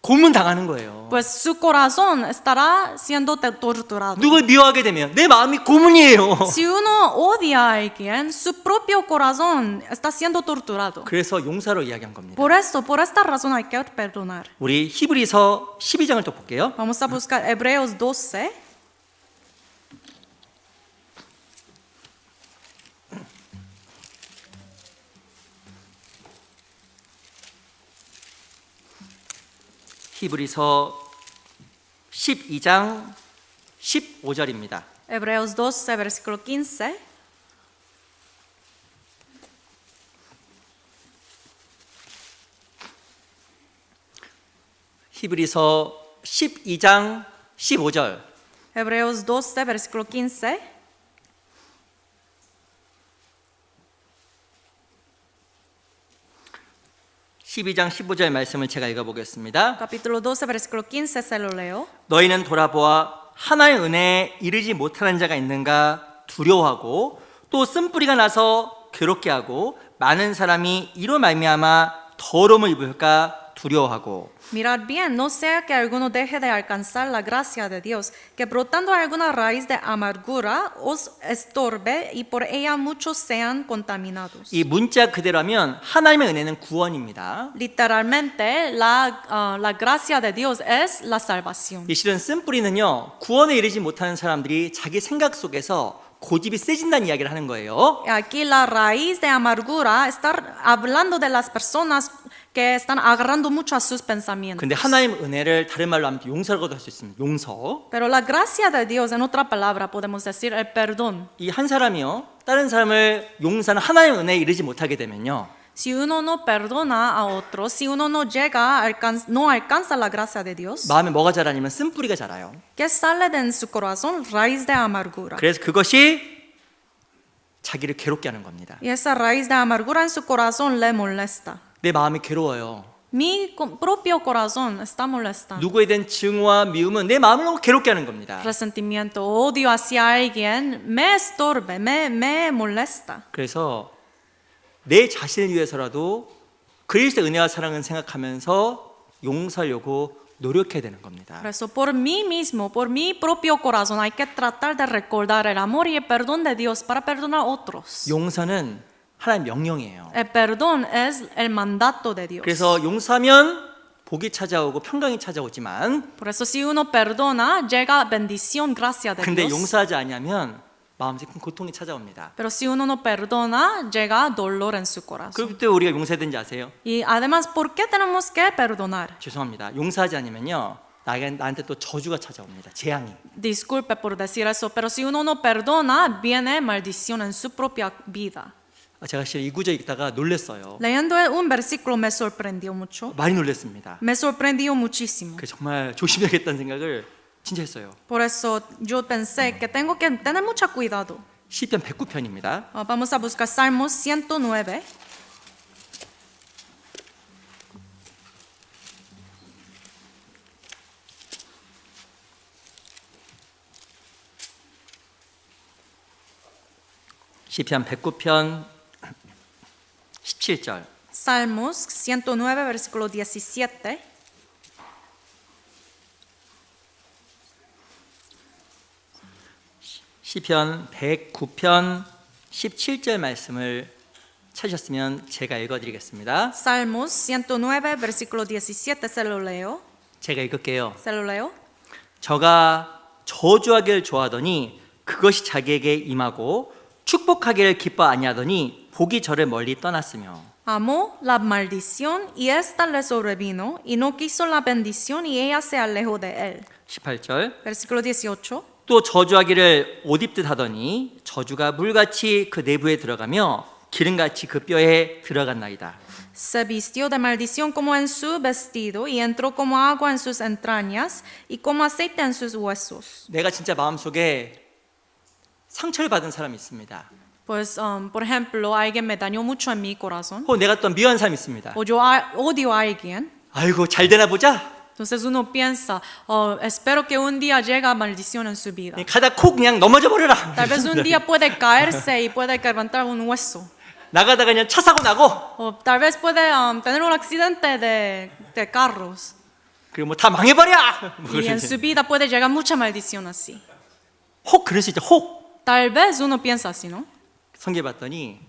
고문당하는 거예요. Pues su corazón estará siendo torturado. 누굴 미워하게 되면 내 마음이 고문이에요. Si uno odia a alguien, su propio corazón está siendo torturado. 그래서 용서로 이야기한 겁니다. Por eso, por esta razón hay que perdonar. 우리 히브리서 12장을 또 볼게요. Vamos a buscar Hebreos 12. 히브리서 12장 15절입니다. Hebreos 12, versículo 15. 히브리서 12장 15절. Hebreos 12, versículo 15. (12장 15절) 말씀을 제가 읽어보겠습니다. Capítulo 12, versículo 15, se lo leo. 너희는 돌아보아 하나의 은혜에 이르지 못하는 자가 있는가 두려워하고 또 쓴뿌리가 나서 괴롭게 하고 많은 사람이 이로 말미암아 더러움을 입을까 두려워하고. Mirad bien, no sea que alguno deje de alcanzar la gracia de Dios, que brotando alguna raíz de amargura os estorbe y por ella muchos sean contaminados. 이 문자 그대로하면 하나님의 은혜는 구원입니다. Literalmente, la gracia de Dios es la salvación. 이 실은 쓴뿌리는요 구원에 이르지 못하는 사람들이 자기 생각 속에서 고집이 세진다는 이야기를 하는 거예요. Aquí la raíz de amargura está hablando de las personas que están agarrando mucho a sus pensamientos. 근데 하나님 은혜를 다른 말로 하면 용서라고도 할 수 있습니다. 용서. Pero la gracia de Dios, en otra palabra, podemos decir el perdón. 이 한 사람이요 다른 사람을 용서하는 하나님의 은혜에 이르지 못하게 되면요 Si uno no perdona a otros, si uno no llega, no alcanza la gracia de Dios, 마음에 뭐가 자라냐면 쓴뿌리가 자라요. ¿qué sale de en su corazón? Raíz de amargura. 그래서 그것이 자기를 괴롭게 하는 겁니다. Y esa raíz de amargura en su corazón le molesta. 내 마음이 괴로워요. Mi propio corazón está molestando. 누구에 대한 증오와 미움은 내 마음을 너무 괴롭게 하는 겁니다. Resentimiento, odio hacia alguien me estorbe, me molesta. 그래서 내 자신을 위해서라도 그리스도의 은혜와 사랑을 생각하면서 용서하려고 노력해야 되는 겁니다. Por eso, por mí mismo, por mi propio corazón, hay que tratar de recordar el amor y el perdón de Dios para perdonar a otros. 용서는 하나님의 명령이에요. El perdón es el mandato de Dios. 그래서 용서하면 복이 찾아오고 평강이 찾아오지만 Por eso, si uno perdona, llega bendición, gracia de 근데 Dios. 용서하지 않으면 마음속에 큰 고통이 찾아옵니다. Pero si uno no perdona, llega dolor en su corazón. 그때 우리가 용서해야 되는지 아세요? Y además, ¿por qué tenemos que perdonar? 죄송합니다. 용서하지 않으면요 나한테 또 저주가 찾아옵니다. 재앙이. Disculpe por decir eso, pero si uno no perdona, viene maldición en su propia vida. 제가 실제 이 구절 읽다가 놀랐어요. Leyendo un versículo me sorprendió mucho. 많이 놀랐습니다. Me sorprendió muchísimo. 그 정말 조심해야겠다는 생각을 진짜 했어요. Por eso yo pensé que tengo que tener mucho cuidado. 시편 109편입니다. Vamos a buscar Salmos 109. 시편 109편 17절. Salmos 109, versículo 17. 시편 109편 17절 말씀을 찾으셨으면 제가 읽어드리겠습니다. Salmos 109, versículo 17, se lo leo. 제가 읽을게요. Se lo leo. 저가 저주하기를 좋아하더니 그것이 자기에게 임하고 축복하기를 기뻐 아니하더니 복이 저를 멀리 떠났으며. Amó la maldición y ésta le sobrevino, y no quiso la bendición y ella se alejó de él. 18절. Versículo 18. 또 저주하기를 옷 입듯 하더니 저주가 물같이 그 내부에 들어가며 기름같이 그 뼈에 들어갔나이다. Se vistió de maldición como en su vestido y entró como agua en sus entrañas y como aceite en sus huesos. 내가 진짜 마음속에 상처를 받은 사람이 있습니다. Pues, por ejemplo, alguien me dañó mucho en mi corazón, 혹은 내가 또 미워한 사람이 있습니다. o yo odio a alguien. 아이고 잘 되나 보자. Entonces uno piensa, oh, espero que un día llegue maldición en su vida. 가다 콕 그냥 넘어져 버려라. Tal vez un día puede caerse y puede levantar un hueso. 나가다가 그냥 차 사고 나고 O tal vez puede tener un accidente de carros. 그리고 뭐 다 망해버려. Y en su vida puede llegar mucha maldición así. 혹 그럴 수 있죠. 혹 Tal vez uno piensa así, ¿no? 성경 봤더니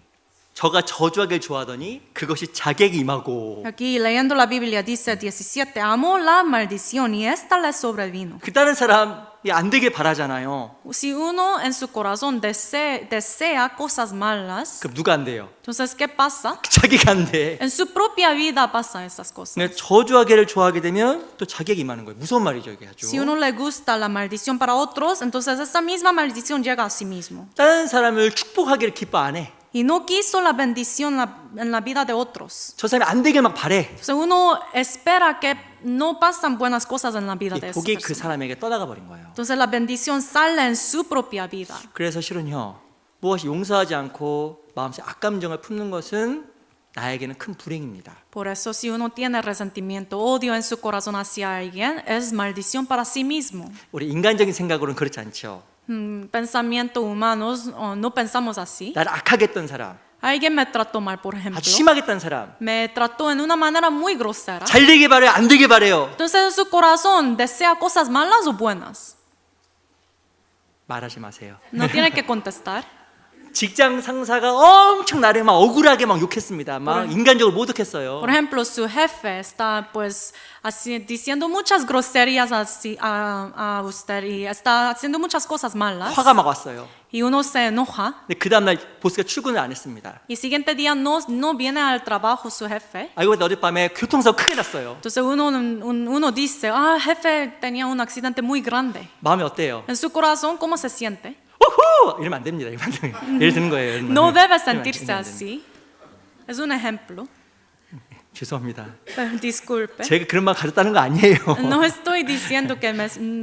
저가 저주하기를 좋아하더니 그것이 자기에게 임하고. Aquí leyendo la Biblia dice 17, amó la maldición y esta le sobrevino. 그 다른 사람이 안 되길 바라잖아요. Si uno en su corazón desea cosas malas, 그럼 누가 안 돼요? entonces ¿qué pasa? 자기가 안 돼. En su propia vida pasan esas cosas. 근데 저주하기를 좋아하게 되면 또 자기에게 임하는 거예요. 무서운 말이죠 이게 아주. Si uno le gusta la maldición para otros, entonces esa misma maldición llega a sí mismo. 다른 사람을 축복하기를 기뻐 안 해. Y no quiso la bendición en la vida de otros. 저 사람이 안 되길 막 바래. Entonces uno espera que no pasan buenas cosas en la vida 이 de esa 복이 그 persona. 사람에게 떠나가 버린 거예요. Entonces la bendición sale en su propia vida. 그래서 실은요, 무엇이 용서하지 않고 마음속에 악감정을 품는 것은 나에게는 큰 불행입니다. Por eso si uno tiene resentimiento, odio en su corazón hacia alguien, es maldición para sí mismo. 우리 인간적인 생각으로는 그렇지 않죠. Pensamientos humanos, no pensamos así. 나를 악하게 했던 사람, Alguien me trató mal, por ejemplo. 아주 심하게 했던 사람, Me trató en una manera muy grosera. 잘 되게 바래요, 안 되게 바래요. Entonces en su corazón desea cosas malas o buenas. 말하지 마세요. No tiene que contestar. 직장 상사가 엄청 나를 막 억울하게 막 욕했습니다. 막 인간적으로 모독했어요. Por ejemplo, su jefe está pues así, diciendo muchas groserías así, a usted y está haciendo muchas cosas malas. 화가 막 왔어요. Y uno se enoja. 근데 그 다음날 보스가 출근을 안 했습니다. Y siguiente día no viene al trabajo su jefe. 알고 보니 어젯밤에 교통사고 크게 났어요. Entonces uno dice, jefe tenía un accidente muy grande. 마음이 어때요? En su corazón, ¿cómo se siente? 우후! 이러면 안 됩니다. 예를 드는 거예요. 이러면. No debe 이러면 sentirse 안 됩니다. así. Es un ejemplo. 죄송합니다. Disculpe. 제가 그런 말 가졌다는 거 아니에요. No estoy diciendo que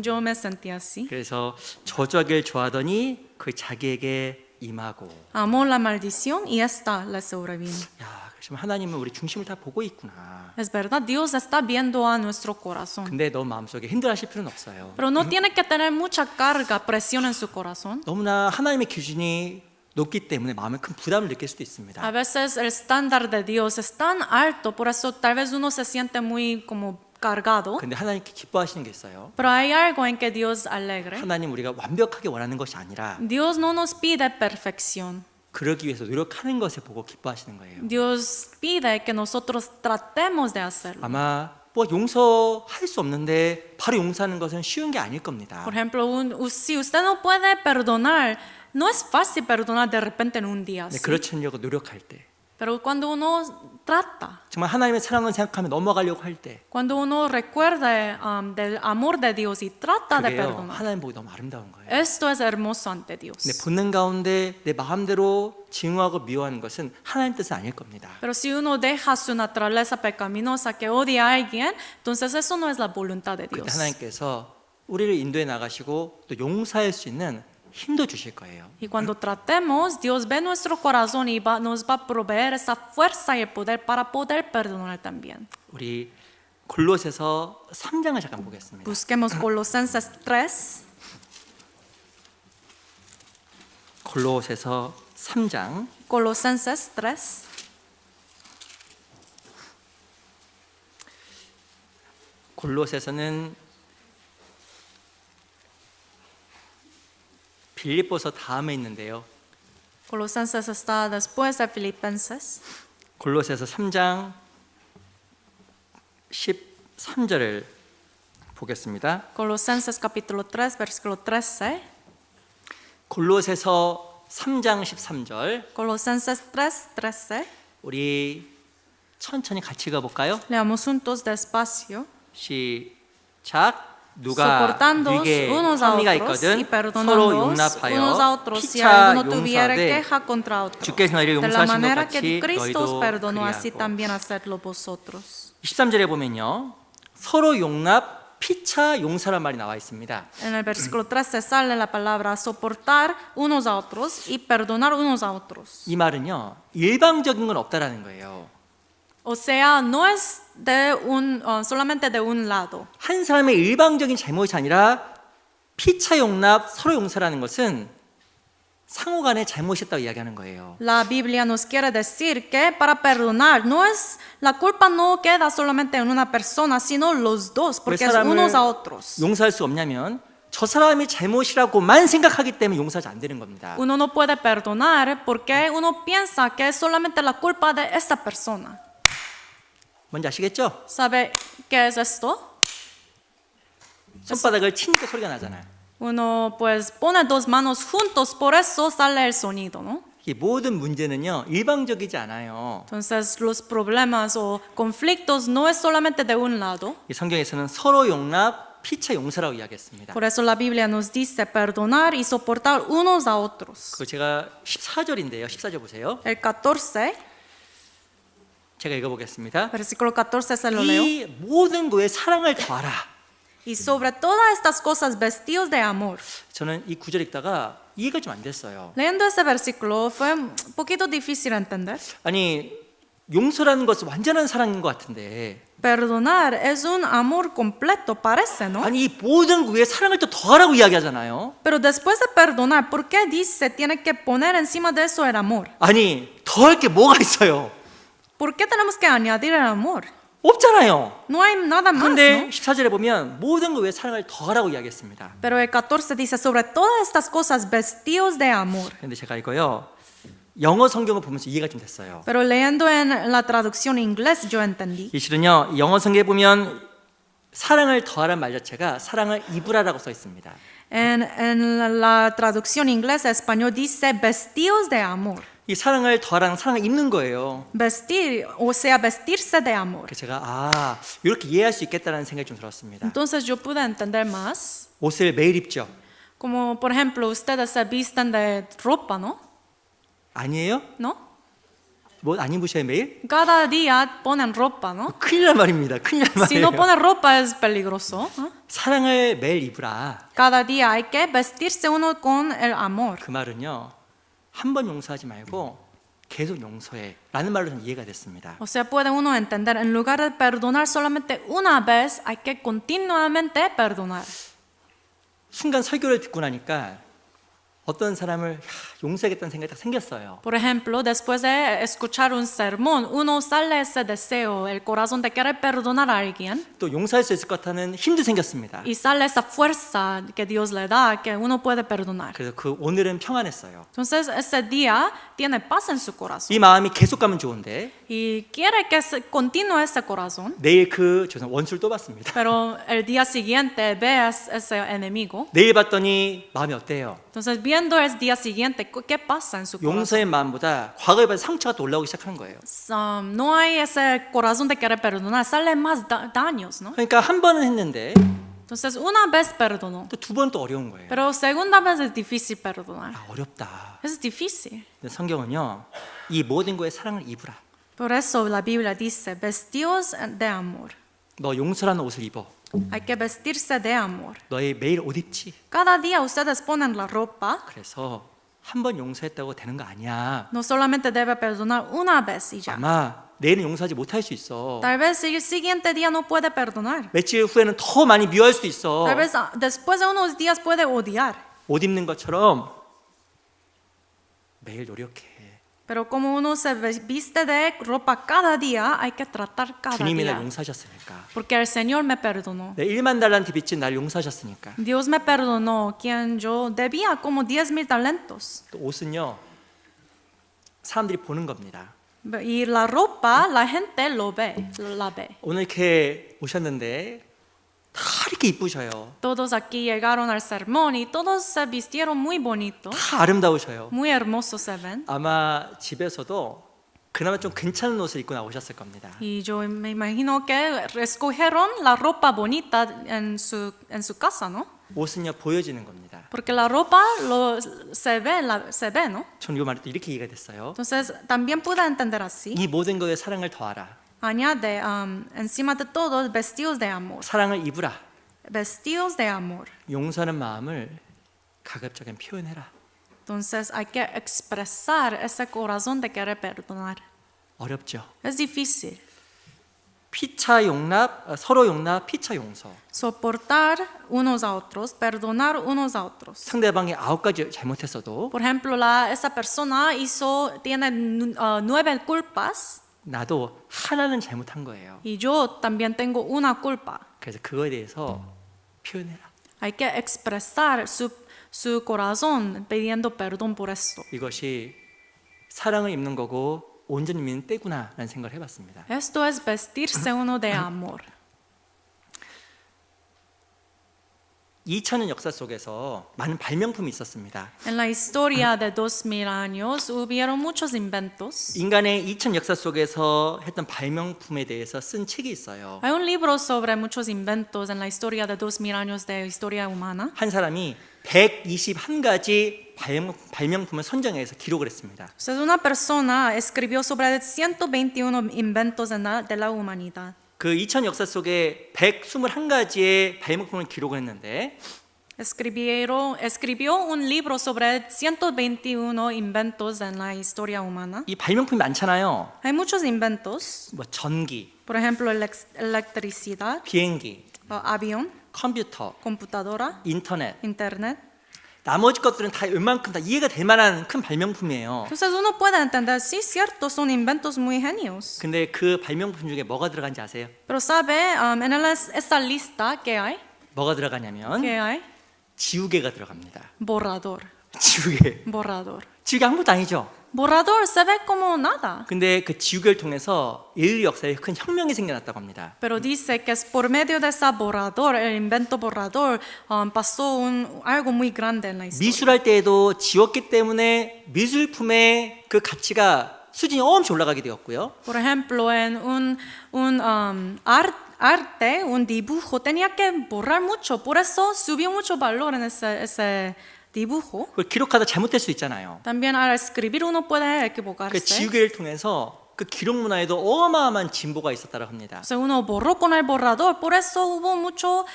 yo me sentí así. 그래서 저주하기를 좋아하더니 그 자기에게 임하고. Amó la maldición y esta le sobrevino. 야, 그렇지만 하나님은 우리 중심을 다 보고 있구나. Es verdad, Dios está viendo a nuestro corazón. 근데 너무 마음속에 힘들어하실 필요는 없어요. Pero no tiene que tener mucha carga, presión en su corazón. 너무나 하나님의 기준이 높기 때문에 마음에 큰 부담을 느낄 수도 있습니다. A veces el estándar de Dios es tan alto, por eso tal vez uno se siente muy como cargado. 근데 하나님께 기뻐하시는 게 있어요. Pero hay algo en que Dios alegre. 하나님 우리가 완벽하게 원하는 것이 아니라 Dios no nos pide perfección. 그러기 위해서 노력하는 것을 보고 기뻐하시는 거예요. Dios pide que nosotros tratemos de hacerlo. 아마 뭐 용서할 수 없는데 바로 용서하는 것은 쉬운 게 아닐 겁니다. Por ejemplo, si usted no puede perdonar, no es fácil perdonar de repente en un día. 네, ¿sí? 그렇지 않으려고 노력할 때 Pero cuando uno trata, 정말 하나님의 사랑을 생각하며 넘어가려고 할 때 cuando uno recuerda del amor de Dios y trata de 그게요 perdonar, 하나님 보기 너무 아름다운 거예요. esto es hermoso ante Dios. 내 본능 가운데 내 마음대로 증오하고 미워하는 것은 하나님 뜻은 아닐 겁니다. Pero si uno deja su naturaleza pecaminosa que odia a alguien, entonces eso no es la voluntad de 그때 Dios. 하나님께서 우리를 인도해 나가시고 또 용서할 수 있는 힘도 주실 거예요. Y cuando tratemos, Dios ve nuestro corazón y nos va a proveer esa fuerza y el poder para poder perdonar también. 우리 골로새서 3장을 잠깐 보겠습니다. Busquemos Colosenses 3. 골로새서 3장 Colosenses 3. 골로새서는 빌립보서 다음에 있는데요. Colosenses está después de Filipenses. 골로새서 3장 13절을 보겠습니다. Colosenses capítulo 3, versículo 13. 골로새서 3장 13절 Colosenses 3, 13. 우리 천천히 같이 가볼까요? Leamos juntos despacio. 시작. 누가 Soportándoos 네게 unos a 혐의가 otros y 있거든 서로 perdonándoos unos a 용납하여 otros si 피차 alguno tuviere 용서하되 queja contra otro. 주께서 너희를 De la 용서하신 것 manera que 같이 Cristo os 너희도 perdonó, así 그리하고. también hacedlo vosotros. 13절에 보면요 서로 용납 피차 용서란 말이 나와 있습니다. En el versículo 13 sale la palabra soportar unos a otros y perdonar unos a otros. 이 말은요 일방적인 건 없다라는 거예요. O sea, no es de solamente de un lado. 한 사람의 일방적인 잘못이 아니라 피차 용납 서로 용서라는 것은 상호간에 잘못이었다고 이야기하는 거예요. La Biblia nos quiere decir que para perdonar no es la culpa no queda solamente en una persona, sino los dos, 왜 porque es 사람을 unos a otros. 용서할 수 없냐면 저 사람이 잘못이라고만 생각하기 때문에 용서하지 안 되는 겁니다. Uno no puede perdonar porque uno piensa que es solamente la culpa de esta persona. 뭔지 아시겠죠? ¿Sabe qué es esto? 손바닥을 치니까 소리가 나잖아요. Uno pues pone dos manos juntos, por eso sale el sonido, ¿no? 이 모든 문제는요 일방적이지 않아요. Entonces los problemas o conflictos no es solamente de un lado. 이 성경에서는 서로 용납, 피차 용서라고 이야기했습니다. Por eso la Biblia nos dice perdonar y soportar unos a otros. 그 제가 14절인데요. 14절 보세요. El 14, 제가 읽어보겠습니다. versículo 14 se lo leo. 이 모든 거에 사랑을 더하라. Y sobre todas estas cosas vestidos de amor. 저는 이 구절 읽다가 이해가 좀 안 됐어요. Leyendo ese versículo fue un poquito difícil entender. 아니 용서라는 것은 완전한 사랑인 것 같은데 Perdonar es un amor completo, parece, ¿no? 아니 이 모든 거에 사랑을 또 더하라고 이야기하잖아요. Pero después de perdonar, ¿por qué dice tiene que poner encima de eso el amor? 아니 더할 게 뭐가 있어요? ¿Por qué tenemos que añadir el amor? 없잖아요. No hay nada más, 근데 ¿no? 14절에 보면 모든 거에 사랑을 더하라고 이야기했습니다. Pero el 14 dice sobre todas estas cosas vestidos de amor. 근데 제가 이거요 영어 성경을 보면서 이해가 좀 됐어요. Pero leyendo en la traducción inglés yo entendí. 이 실은요 영어 성경에 보면 사랑을 더하라는 말 자체가 사랑을 입으라라고 써 있습니다. En la traducción inglesa español dice vestidos de amor. 이 사랑을 더하라는 사랑을 입는 거예요. Vestir, o sea, vestirse de amor. 그래서 제가 이렇게 이해할 수 있겠다는 생각이 좀 들었습니다. Entonces yo pude entender más. 옷을 매일 입죠? Como por ejemplo, ustedes se visten de ropa, ¿no? 아니에요? ¿No? 뭐 안 입으셔요 매일? Cada día ponen ropa, ¿no? 큰일 날 말입니다. 큰일 날 Si 말이에요. no ponen ropa es peligroso. ¿Eh? 사랑을 매일 입으라. Cada día hay que vestirse uno con el amor. 그 말은요. 한 번 용서하지 말고 계속 용서해 라는 말로 좀 이해가 됐습니다. O sea, puede uno entender, en lugar de perdonar solamente una vez, hay que continuamente perdonar. 순간 설교를 듣고 나니까 어떤 사람을 용서하겠다는 생각이 딱 생겼어요. Por ejemplo, después de escuchar un sermón, uno sale ese deseo, el corazón de querer perdonar a alguien, 또 용서할 수 있을 것 같다는 힘도 생겼습니다. y sale esa fuerza que Dios le da, que uno puede perdonar. 그래서 그 오늘은 평안했어요. Entonces, ese día tiene paz en su corazón. 이 마음이 계속 가면 좋은데 Y quiere que continúe ese corazón, 내일 원수를 또 봤습니다. pero el día siguiente ve a ese enemigo. 내일 봤더니 마음이 어때요? Entonces viene viendo el día siguiente qué pasa en su corazón. 용서의 마음보다 과거에 받은 상처가 또 올라오기 시작하는 거예요. No hay ese corazón de querer perdonar, sale más daños, ¿no? 그러니까 한 번은 했는데 Entonces una vez perdonó, 또 두 번 또 어려운 거예요. pero segunda vez es difícil perdonar. 아, 어렵다. Es difícil. 근데 성경은요, 이 모든 거에 사랑을 입으라. Por eso la Biblia dice, vestidos de amor. 너 용서라는 옷을 입어. Hay que vestirse de amor. 너희 매일 옷 입지. Cada día ustedes ponen la ropa. 그래서 한 번 용서했다고 되는 거 아니야. No solamente debe perdonar una vez y ya. 아마 내일은 용서하지 못할 수 있어. Tal vez el siguiente día no puede perdonar. 며칠 후에는 더 많이 미워할 수도 있어. Tal vez después de unos días puede odiar. 옷 입는 것처럼 매일 노력해. Pero como uno se viste de ropa cada día, hay que tratar cada 주님이 날 día. 용서하셨으니까. Porque el Señor me perdonó. 내 1만 달란트 빚진 날 용서하셨으니까. Dios me perdonó, quien yo debía como 10,000 talentos. 또 옷은요, 사람들이 보는 겁니다. Y la ropa, la gente lo ve, la ve. 오늘 이렇게 오셨는데 다 이렇게 이쁘셔요. Todos aquí llegaron al sermón y todos se vistieron muy bonito, 다 아름다우셔요. muy hermosos se ven. 아마 집에서도 그나마 좀 괜찮은 옷을 입고 나오셨을 겁니다. Y yo me imagino que escogieron la ropa bonita en su casa, ¿no? 옷은요, 보여지는 겁니다. Porque la ropa se ve, ¿no? 전 이 말이 또 이렇게 이해가 됐어요. Entonces, también puedo entender así. 이 모든 것에 사랑을 더하라. Añade, encima de todo, vestidos de amor. 사랑을 입으라. Vestidos de amor. 용서하는 마음을 가급적인 표현해라. Entonces, hay que expresar ese corazón de querer perdonar. 어렵죠. Es difícil. 피차 용납, 서로 용납, 피차 용서. Soportar unos a otros, perdonar unos a otros. 상대방이 9가지 잘못했어도 Por ejemplo, esa persona tiene 9 culpas 나도 하나는 잘못한 거예요. y yo también tengo una culpa. 그래서 그거에 대해서 표현해라. Hay que expresar su corazón pidiendo perdón por esto. 이것이 사랑을 입는 거고 온전히 믿는 때구나 라는 생각을 해봤습니다. Esto es vestirse uno de amor. 2000년 역사 속에서 많은 발명품이 있었습니다. En la historia de 2000 años hubieron muchos inventos. 인간의 2000 역사 속에서 했던 발명품에 대해서 쓴 책이 있어요. Hay un libro sobre muchos inventos en la historia de 2000 años de historia humana. 한 사람이 121가지 발명품을 선정해서 기록을 했습니다. Entonces, una persona escribió sobre 121 inventos de la humanidad. 그 2000 역사 속에 121가지의 발명품을 기록을 했는데 Escribió un libro sobre 121 inventos en la historia humana. 이 발명품이 많잖아요. Hay muchos inventos, 뭐 전기, por ejemplo, electricidad, 비행기, avión, 컴퓨터, computadora, 인터넷. internet. 나머지 것들은 다 웬만큼 다 이해가 될 만한 큰 발명품이에요. Entonces uno puede entender, sí, cierto, son inventos muy genios. 근데 그 발명품 중에 뭐가 들어간지 아세요? Pero sabe, en esta lista, ¿qué hay? 뭐가 들어가냐면 ¿Qué hay? 지우개가 들어갑니다. Borrador. 지우개. Borrador. 지우개 아무것도 아니죠. Borrador se ve como nada. 근데 그 지우개를 통해서 인류 역사에 큰 혁명이 생겨났다고 합니다. Pero dice que es por medio de ese borrador, el invento borrador, pasó algo muy grande en la historia. 미술할 때에도 지웠기 때문에 미술품의 그 가치가 수준이 엄청 올라가게 되었고요. Por ejemplo, en arte, un dibujo, tenía que borrar mucho, por eso subió mucho valor en ese dibujo. 그걸 기록하다 잘못될 수 있잖아요. También al escribir uno puede 그 equivocarse. 지우개를 통해서 그 기록 문화에도 어마어마한 진보가 있었다고 합니다. O sea, uno borró con el borrador, por eso hubo mucho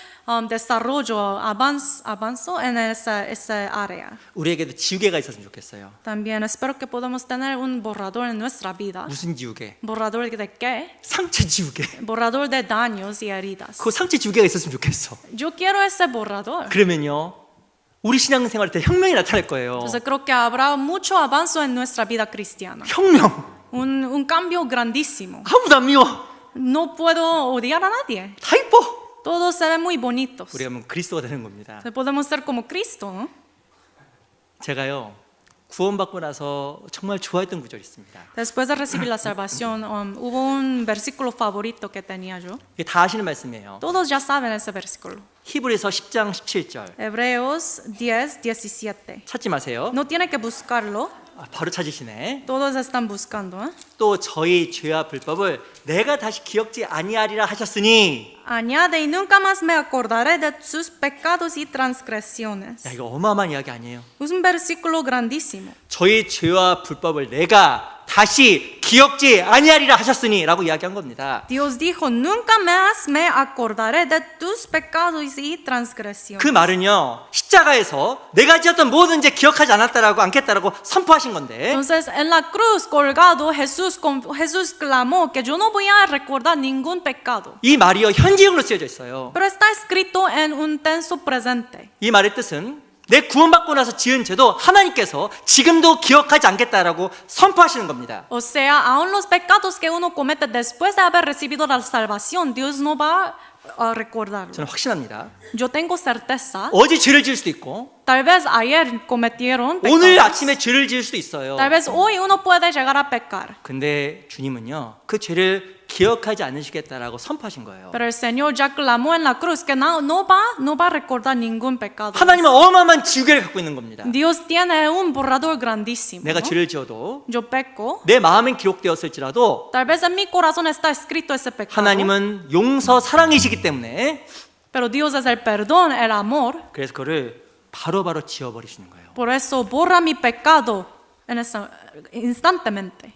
desarrollo, avanzo en esa área. 우리에게도 지우개가 있었으면 좋겠어요. También espero que podamos tener un borrador en nuestra vida. 무슨 지우개? ¿Borrador de qué? 상처 지우개. Borrador de daños y heridas. 그 상처 지우개가 있었으면 좋겠어. Yo quiero ese borrador. 그러면요, 우리 신앙생활 때 혁명이 나타날 거예요. Entonces creo que habrá mucho avance en nuestra vida cristiana. 혁명. Un cambio grandísimo. 아무도 안 미워. No puedo odiar a nadie. 다 이뻐. Todos se ven muy bonitos. 우리가 그러면 그리스도가 되는 겁니다. Podemos ser como Cristo, ¿no? 제가요, 구원받고 나서 정말 좋아했던 구절이 있습니다. Después de recibir la salvación, hubo un versículo favorito que tenía yo. 이게 다 아시는 말씀이에요. Todos ya saben ese versículo. 히브리서 10장 17절. Hebreos 10:17. 찾지 마세요. No tiene que buscarlo. 바로 찾으시네. Todos están buscando. 또 저희 죄와 불법을 내가 다시 기억지 아니하리라 하셨으니. Añade, y nunca más me acordaré de sus pecados y transgresiones. 야, 이거 어마어마한 이야기 아니에요. Es un versículo grandísimo. 저희 죄와 불법을 내가 다시 기억지 아니하리라 하셨으니라고 이야기한 겁니다. Dios dijo, nunca más me acordaré de tus pecados y transgresiones. 그 말은요, 십자가에서 내가 지었던 모든 죄 기억하지 않겠다라고 선포하신 건데, Entonces, en la cruz colgado, Jesús clamó que yo no voy a recordar ningún pecado. 이 말이요 현지형으로 쓰여져 있어요. Pero está escrito en un tenso presente. 이 말의 뜻은 내 구원받고 나서 지은 죄도 하나님께서 지금도 기억하지 않겠다라고 선포하시는 겁니다. O sea, aún los pecados que uno comete después de haber recibido la salvación, Dios no va a recordarlo. 저는 확신합니다. Yo tengo certeza. 어제 죄를 지을 수도 있고 Tal vez ayer cometieron 오늘 pecados. 아침에 죄를 지을 수도 있어요. Tal vez hoy uno puede llegar a pecar. 근데 주님은요 그 죄를 기억하지 않으시겠다라고 선포하신 거예요. Pero el Señor ya clamó en la cruz que no va a recordar ningún pecado. 하나님은 어마어마한 지우개를 갖고 있는 겁니다. Dios tiene un borrador grandísimo. 내가 ¿no? 죄를 지어도 Yo peco. 내 마음엔 기록되었을지라도 Tal vez en mi corazón está escrito ese pecado. 하나님은 용서 사랑이시기 때문에 Pero Dios es el perdón, el amor. 그래서 그를 바로바로 지워버리시는 거예요. Por eso borra mi pecado instantemente.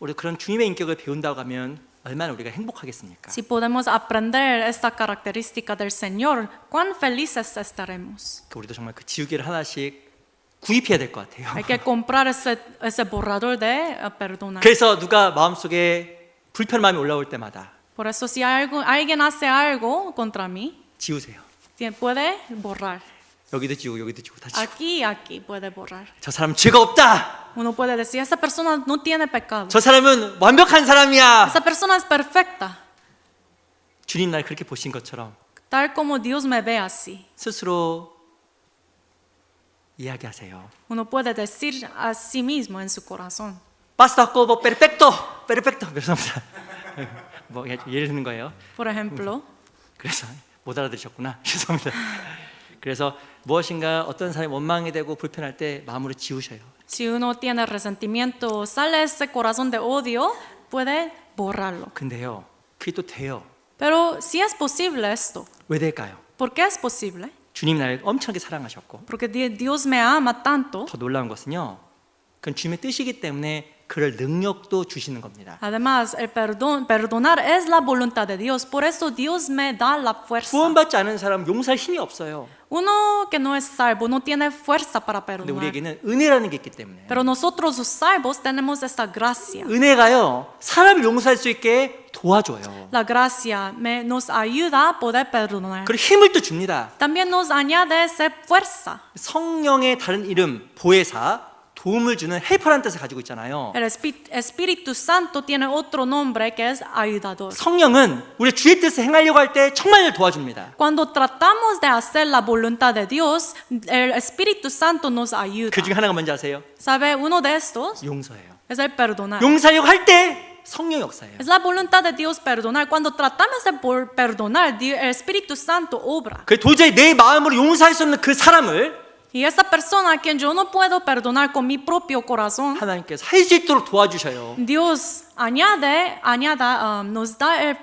우리 그런 주님의 인격을 배운다고 하면 얼마나 우리가 행복하겠습니까? Si podemos aprender esta característica del Señor, cuán felices estaremos. 우리도 정말 그 지우개를 하나씩 구입해야 될 것 같아요. Hay que comprar ese borrador de perdonar. 그래서 누가 마음속에 불편한 마음이 올라올 때마다 Por eso si alguien hace algo contra mí, 지우세요. puede borrar. 여기도 지우고 여기도 지우고 다 지우고. Aquí y aquí puede borrar. 저 사람 죄가 없다. Uno puede decir, esa persona no tiene pecado. 저 사람은 완벽한 사람이야. Esa persona es perfecta. 주님 날 그렇게 보신 것처럼 Tal como Dios me ve así. 스스로 이야기하세요. Uno puede decir a sí mismo en su corazón. Basta como perfecto, perfecto. 죄송합니다. 뭐 예를 드는 거예요. Por ejemplo, 그래서 못 알아들으셨구나. 죄송합니다. 그래서 무엇인가 어떤 사람이 원망이 되고 불편할 때 마음으로 지우셔요. si uno tiene resentimiento, sale ese corazón de odio, puede borrarlo. 근데요, 그게 또 돼요. Pero si es posible esto, 왜 될까요? ¿por qué es posible? 주님 나를 엄청나게 사랑하셨고 Porque Dios me ama tanto. 더 놀라운 것은요, 그건 주님의 뜻이기 때문에 그럴 능력도 주시는 겁니다. Además, el perdonar es la voluntad de Dios. Por eso Dios me da la fuerza. 구원받지 않은 사람 용서할 힘이 없어요. Uno que no es salvo no tiene fuerza para 근데 perdonar. 우리에게는 은혜라는 게 있기 때문에 Pero nosotros los salvos tenemos esta gracia. 은혜가요 사람을 용서할 수 있게 도와줘요. La gracia nos ayuda a poder perdonar. 그리고 힘을 또 줍니다. También nos añade esa fuerza. 성령의 다른 이름 보혜사, 도움을 주는 헬퍼라는 뜻을 가지고 있잖아요. El Espíritu Santo tiene otro nombre que es ayudador. 성령은 우리 주의 뜻을 행하려고 할 때 정말 도와줍니다. Cuando tratamos de hacer la voluntad de Dios, el Espíritu Santo nos ayuda. 그 중에 하나가 뭔지 아세요? ¿Sabe? Uno de estos 용서예요. es el perdonar. 용서하려고 할 때 성령 역사예요. Es la voluntad de Dios perdonar. Cuando tratamos de perdonar, el Espíritu Santo obra. 그 도저히 내 마음으로 용서할 수 없는 그 사람을 Y esa persona a quien yo no puedo perdonar con mi propio corazón, 하나님께서 할 수 있도록 도와주셔요. Dios nos da el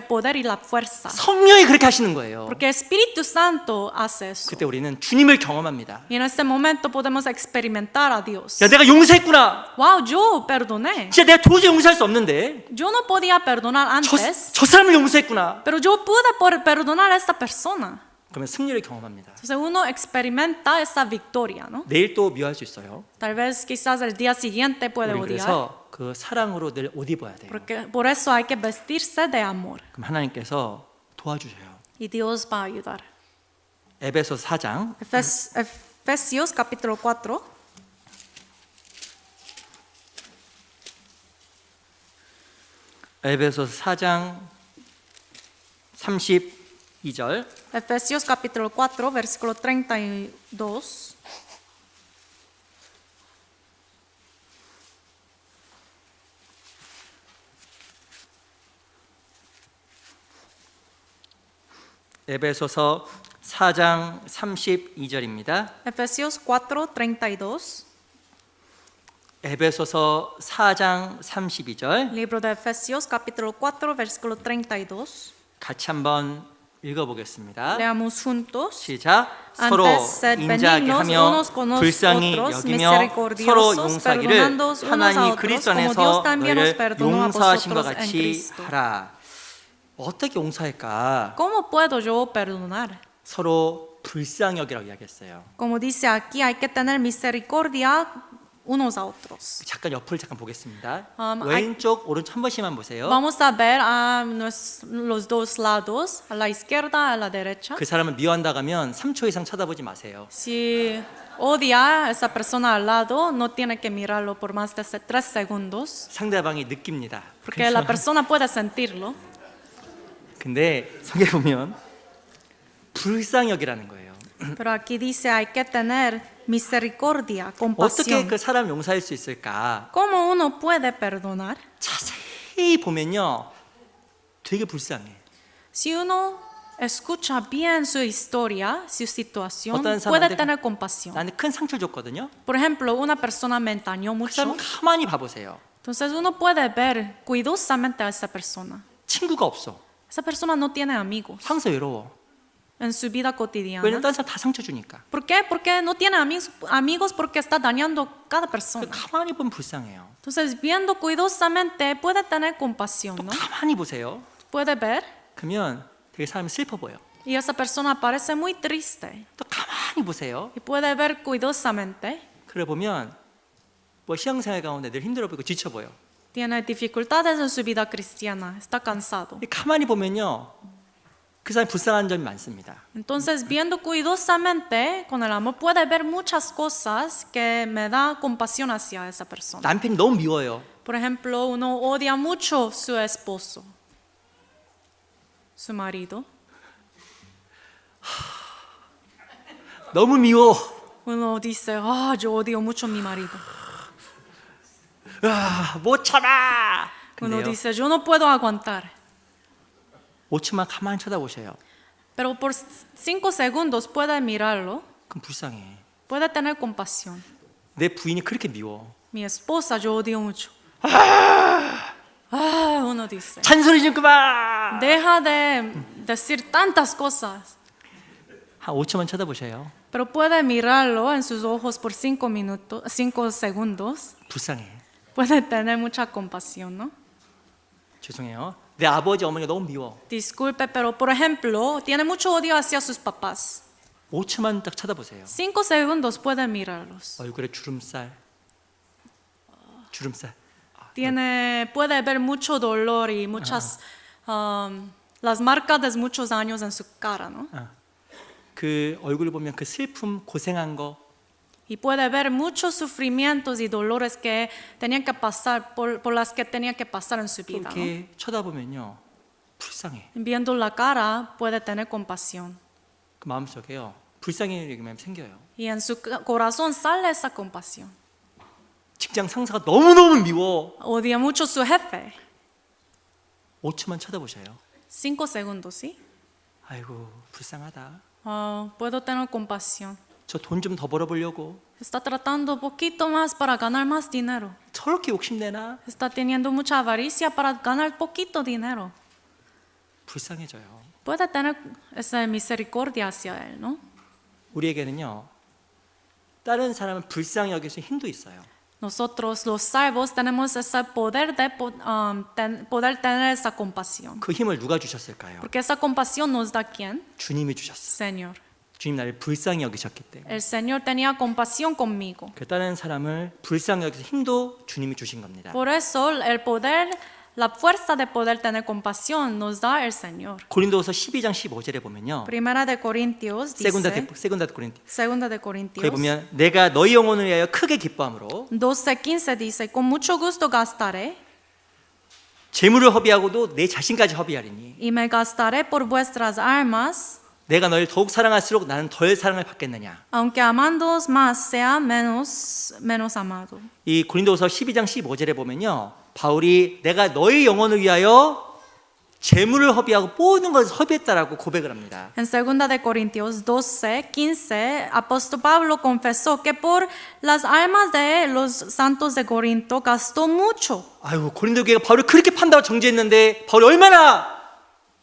poder y la fuerza. 성령이 그렇게 하시는 거예요. Porque el Espíritu Santo hace eso. 그때 우리는 주님을 경험합니다. Y en ese momento podemos experimentar a Dios. 야, 내가 용서했구나. Wow, yo perdoné. 진짜 내가 도저히 용서할 수 없는데 Yo no podía perdonar antes, 저 사람을 용서했구나. pero yo pude perdonar a esta persona. 그러면 승리를 경험합니다. Entonces uno experimenta esa victoria, ¿no? 내일 또 미워할 수 있어요. Tal vez quizás el día siguiente puede 우리 odiar. 그래서 그 사랑으로 늘 옷 입어야 돼요. Porque por eso hay que vestirse de amor. 그럼 하나님께서 도와주셔요. Y Dios va a ayudar. 에베소 4장 Efesios capítulo 4. 에베소 4장 32절 Efesios capítulo 4, versículo 32. 에베소서 4장 32절입니다. Efesios 4:32. 에베소서 4장 32절 Libro de Efesios capítulo 4 versículo 32. 같이 한번 읽어보겠습니다. Leamos juntos. 시작. 서로 Antes sed 인자하게 benignos 하며 unos con los 불쌍히 otros, 여기며 서로 misericordiosos, 용서하기를 perdonándoos unos a 하나님이 otros, 그리스도 como 안에서 Dios también os 너희를 perdonó a 용서하신 것 vosotros en 같이 Cristo. 하라. 어떻게 용서할까? ¿Cómo puedo yo perdonar? 서로 불쌍히 여기라고 이야기했어요. Como dice aquí, hay que tener misericordia unos a otros. 잠깐 옆을 잠깐 보겠습니다. I- 왼쪽 오른쪽 한 번씩만 보세요. Vamos a ver a los dos lados, a la izquierda, a la derecha. 그 사람을 미워한다고 하면 3초 이상 쳐다보지 마세요. Si odia a esa persona al lado, no tiene que mirarlo por más de 3 segundos, 상대방이 느낍니다. porque la persona puede sentirlo. 근데 성경에 보면 불쌍히 여기라는 거예요. Pero aquí dice hay que tener misericordia, 어떻게 compasión. 그 사람 용서할 수 있을까? ¿Cómo uno puede perdonar? 자세히 보면요, 되게 불쌍해. Si uno escucha bien su historia, su situación, 어떤 puede 사람한테 tener compasión. 나한테 큰 상처를 줬거든요. Por ejemplo, una persona me engañó 그 mucho. 사람 가만히 봐보세요. Entonces uno puede ver cuidadosamente a esa persona. 친구가 없어. Esa persona no tiene amigos 항상 외로워. en su vida 왜냐면 cotidiana. 다른 사람 다 상처 주니까. ¿Por qué? Porque no tiene amigos porque está dañando cada persona. 가만히 보면 불쌍해요. Entonces, viendo cuidadosamente, puede tener compasión, ¿no? 가만히 보세요. Puede ver. 그러면 되게 사람이 슬퍼 보여. Y esa persona parece muy triste. 또 가만히 보세요. Y puede ver cuidadosamente. 그래 보면 뭐 신앙생활 가운데 늘 힘들어 보이고 지쳐 보여. Tiene dificultades en su vida cristiana. Está cansado. 가만히 보면요, 그 사람이 불쌍한 점이 많습니다. Entonces, viendo cuidadosamente, con el amor, puede ver muchas cosas que me da compasión hacia esa persona. 남편이 너무 미워요. Por ejemplo, uno odia mucho su esposo, su marido. 너무 미워. Uno dice, yo odio mucho a mi marido. 못 참아. Uno 근데요, dice, yo no puedo aguantar. 5초만 가만히 쳐다보세요. Pero por 5 segundos puede mirarlo, 그럼 불쌍해. puede tener compasión. 내 부인이 그렇게 미워. Mi esposa yo odio mucho. Uno dice, 잔소리 좀 그만. deja de decir tantas cosas. 한 5초만 쳐다보세요. Pero puede mirarlo en sus ojos por 5 minutos, 5 segundos. 불쌍해. Puede tener mucha compasión, ¿no? 죄송해요. 내 아버지 어머니가 너무 미워. Disculpe, pero por ejemplo, tiene mucho odio hacia sus papás. 5초만 딱 쳐다보세요. 5 segundos puede mirarlos. 얼굴에 주름살. 주름살. Puede ver mucho dolor y muchas, las marcas de muchos años en su cara, ¿no? 그 얼굴을 보면 그 슬픔, 고생한 거, Y puede ver muchos sufrimientos y dolores que tenían que pasar, por las que tenía que pasar en su vida, ¿no? 이렇게 쳐다보면요, 불쌍해. Viendo la cara, puede tener compasión. 그 마음속에요, 불쌍해 얘기만 생겨요. Y en su corazón sale esa compasión. 직장 상사가 너무너무 미워. Odia mucho a su jefe. 5초만 쳐다보셔요. 5 segundos, ¿sí? 아이고, 불쌍하다. Puedo tener compasión. 저 돈 좀 더 벌어보려고. Está tratando un poquito más para ganar más dinero. 저렇게 욕심내나? Está teniendo mucha avaricia para ganar poquito dinero. 불쌍해져요. Puede tener esa misericordia hacia él, ¿no? 우리에게는요, 다른 사람을 불쌍히 여길 수 힘도 있어요. Nosotros los salvos tenemos ese poder de poder tener esa compasión. 그 힘을 누가 주셨을까요? Porque esa compasión nos da ¿quién? 주님이 주셨어요. Señor. 주님 나를 불쌍히 여기셨기 때문에. El Señor tenía compasión conmigo. 그 다른 사람을 불쌍히 여기서 힘도 주님이 주신 겁니다. Por eso el poder, la fuerza de poder tener compasión nos da el Señor. 고린도서 12장 15절에 보면요. Primera de Corintios dice, 세군다 코린티. Segunda de 거기 Corintios 보면 내가 너희 영혼을 위하여 크게 기뻐함으로 12:15 dice, con mucho gusto gastaré 재물을 허비하고도 내 자신까지 허비하리니 y me gastaré por vuestras almas, 내가 너를 더욱 사랑할수록 나는 덜 사랑을 받겠느냐. aunque amándoos más sea menos amado. 이 고린도서 12장 15절에 보면요. 바울이 내가 너희 영혼을 위하여 재물을 허비하고 모든 것을 허비했다라고 고백을 합니다. En 2 de Corintios 12:15, apóstol Pablo confesó que por las almas de los santos de Corinto gastó mucho. 아유, 고린도 교회가 바울을 그렇게 판다고 정죄했는데 바울이 얼마나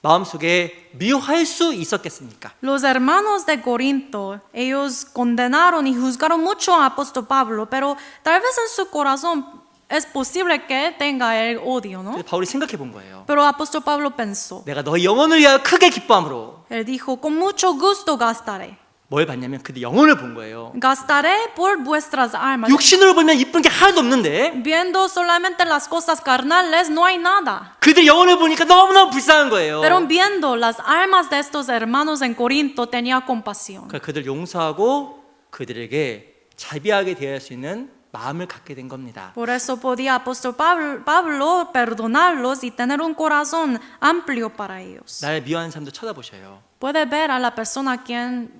마음속에 미워할 수 있었겠습니까? Los hermanos de Corinto, ellos condenaron y juzgaron mucho a apóstol Pablo, pero tal vez en su corazón es posible que tenga el odio, ¿no? 그래서 바울이 생각해 본 거예요. Pero apóstol Pablo pensó, 내가 너의 영혼을 위하여 크게 기뻐함으로 él dijo, con mucho gusto gastaré. 뭘 봤냐면 그들 영혼을 본 거예요. Gastaré por vuestras almas. 육신으로 보면 이쁜 게 하나도 없는데 Viendo solamente las cosas carnales no hay nada. 그들 영혼을 보니까 너무너무 불쌍한 거예요. Pero viendo las almas de estos hermanos en Corinto tenía compasión. 그러니까 그들 용서하고 그들에게 자비하게 대할 수 있는 마음을 갖게 된 겁니다. Por eso podía apóstol Pablo perdonarlos y tener un corazón amplio para ellos. 날 미워하는 사람도 쳐다보셔요. Puede ver a la persona a quien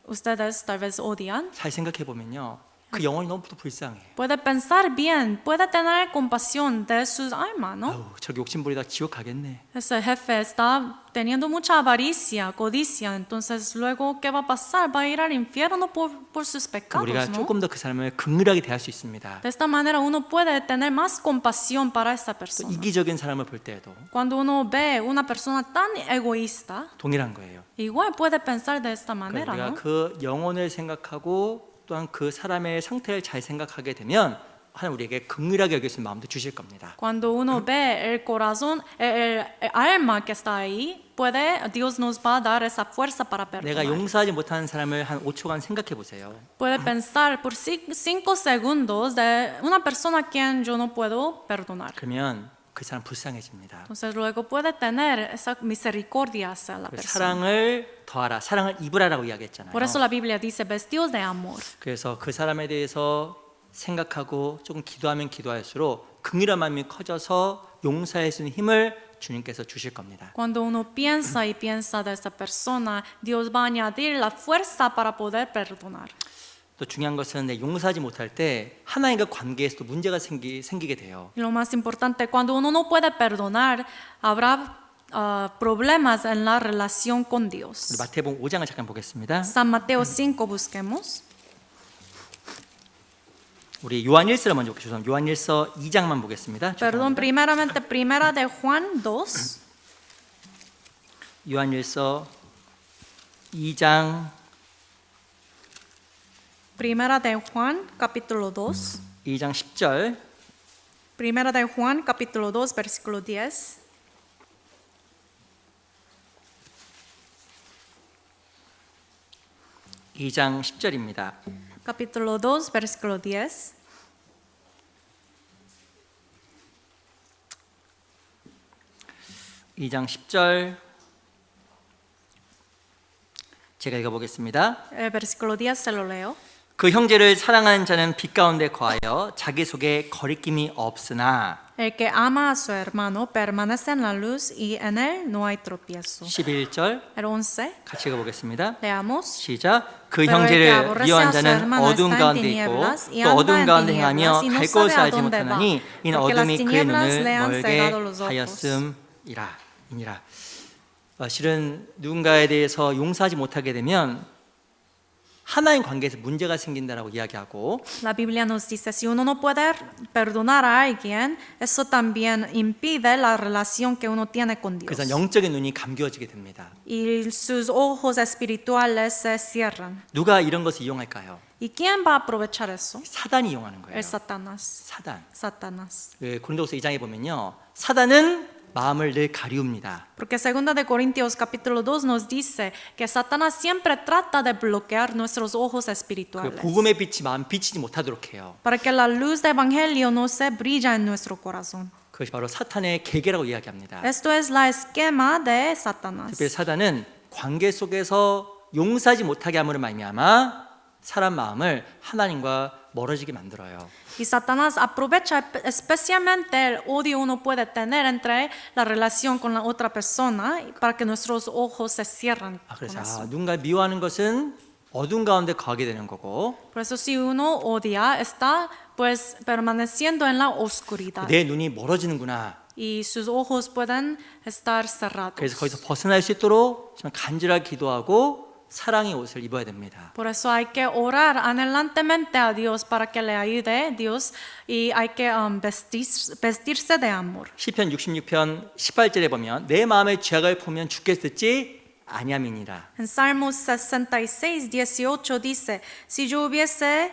ustedes tal vez odian. 잘 생각해 보면요, 그 영혼이 너무 불쌍해. Puede pensar bien, puede tener compasión de sus almas, ¿no? 아우, 저기 욕심 부리다 지옥 가겠네. Ese jefe está teniendo mucha avaricia, codicia, entonces luego ¿qué va a pasar? Va a ir al infierno por sus pecados, 우리가 ¿no? 조금 더 그 사람을 긍휼하게 대할 수 있습니다. De esta manera uno puede tener más compasión para esa 또 persona. 이기적인 사람을 볼 때에도 Cuando uno ve una persona tan egoísta, 동일한 거예요. igual puede pensar de esta 그러니까 manera, 우리가 ¿no? 그 영혼을 생각하고 또한 그 사람의 상태를 잘 생각하게 되면 하나님 우리에게 긍휼하게 여길 수 있는 마음도 주실 겁니다. Cuando uno ve el corazón, el alma que está ahí, Dios nos va a dar esa fuerza para 내가 perdonar. 용서하지 못하는 사람을 한 5초간 생각해 보세요. Puede pensar por 5 segundos de una persona a quien yo no puedo perdonar. 그러면 그 사람 불쌍해집니다. Entonces luego puede tener esa misericordia hacia la persona. 사랑을 더하라, 사랑을 입으라라고 이야기했잖아요. Por eso la Biblia dice vestidos de amor. 그래서 그 사람에 대해서 생각하고 조금 기도하면 기도할수록 긍휼한 마음이 커져서 용서할 수 있는 힘을 주님께서 주실 겁니다. Cuando uno piensa y piensa de esa persona, Dios va a añadir la fuerza para poder perdonar. 또 중요한 것은 용서하지 못할 때 하나님과 관계에서도 문제가 생기게 돼요. Y lo más importante, cuando uno no puede perdonar, habrá problemas en la relación con Dios. 우리 마태복음 5장을 잠깐 보겠습니다. San Mateo 5 busquemos. 우리 요한일서를 먼저 보겠습니다. 요한일서 2장만 보겠습니다. Perdón, 죄송합니다. primeramente, primera de Juan 2. 요한일서 2장 Primera de Juan, capítulo 2. 2장 10절 Primera de Juan, capítulo 2, versículo 10. 이 장 10절입니다. Capítulo 2, versículo 10. 이 장 10절 제가 읽어보겠습니다. Versículo 10 se lo leo. 그 형제를 사랑하는 자는 빛 가운데 거하여 자기 속에 거리낌이 없으나 El que ama a su hermano permanece en la luz y en él no hay tropiezo. 11절 El 11, 같이 읽어보겠습니다. leamos. 시작. 그 Pero el que 형제를 aborrece 미워한 a su 자는 hermano 어두운 está en 가운데 있고 tinieblas y 또 anda 어두운 en 가운데 tinieblas 행하며 y no 갈 sabe 것을 a 알지 dónde va, 못하나니 이는 porque las 어둠이 그의 tinieblas 눈을 le han 멀게 cegado los ojos. 하였음이라. 실은 누군가에 대해서 용서하지 못하게 되면 하나님 관계에서 문제가 생긴다라고 이야기하고 La Biblia nos dice, si uno no puede perdonar a alguien, eso también impide la relación que uno tiene con Dios. 그래서 영적인 눈이 감겨지게 됩니다. Y sus ojos espirituales se cierran. 누가 이런 것을 이용할까요? ¿Y quién va a aprovechar eso? 사단이 이용하는 거예요. El Satanás. 사단. Satanás. 고린도서 2장에 보면요, 사단은 마음을 늘 가리웁니다. Porque 2 de Corintios capítulo 2 nos dice que Satanás siempre trata de bloquear nuestros ojos 그 espirituales. 복음의 빛이 마음 비치지 못하도록 해요. Para que la luz del evangelio no se brilla en nuestro corazón. 그것이 바로 사탄의 계계라고 이야기합니다. Esto es la esquema de Satanás. 특별히 사단은 관계 속에서 용서하지 못하게 함으로 말미암아 사람 마음을 하나님과 멀어지게 만들어요. Y Satanás aprovecha especialmente el odio uno puede tener entre la relación con la otra persona para que nuestros ojos se cierren con 그래서 eso. 누군가 미워하는 것은 어둠 가운데 거하게 되는 거고 Por eso si uno odia está pues permaneciendo en la oscuridad. 내 눈이 멀어지는구나, y sus ojos pueden estar cerrados. 그래서 거기서 벗어날 수 있도록 정말 간절하게 기도하고 사랑의 옷을 입어야 됩니다. Por eso hay que orar anhelantemente a Dios para que le ayude Dios y hay que vestirse de amor. 시편 66편 18절에 보면 내 마음의 죄악을 보면 죽겠을지 아니함이니라. En Salmos 66, 18 dice, si yo hubiese,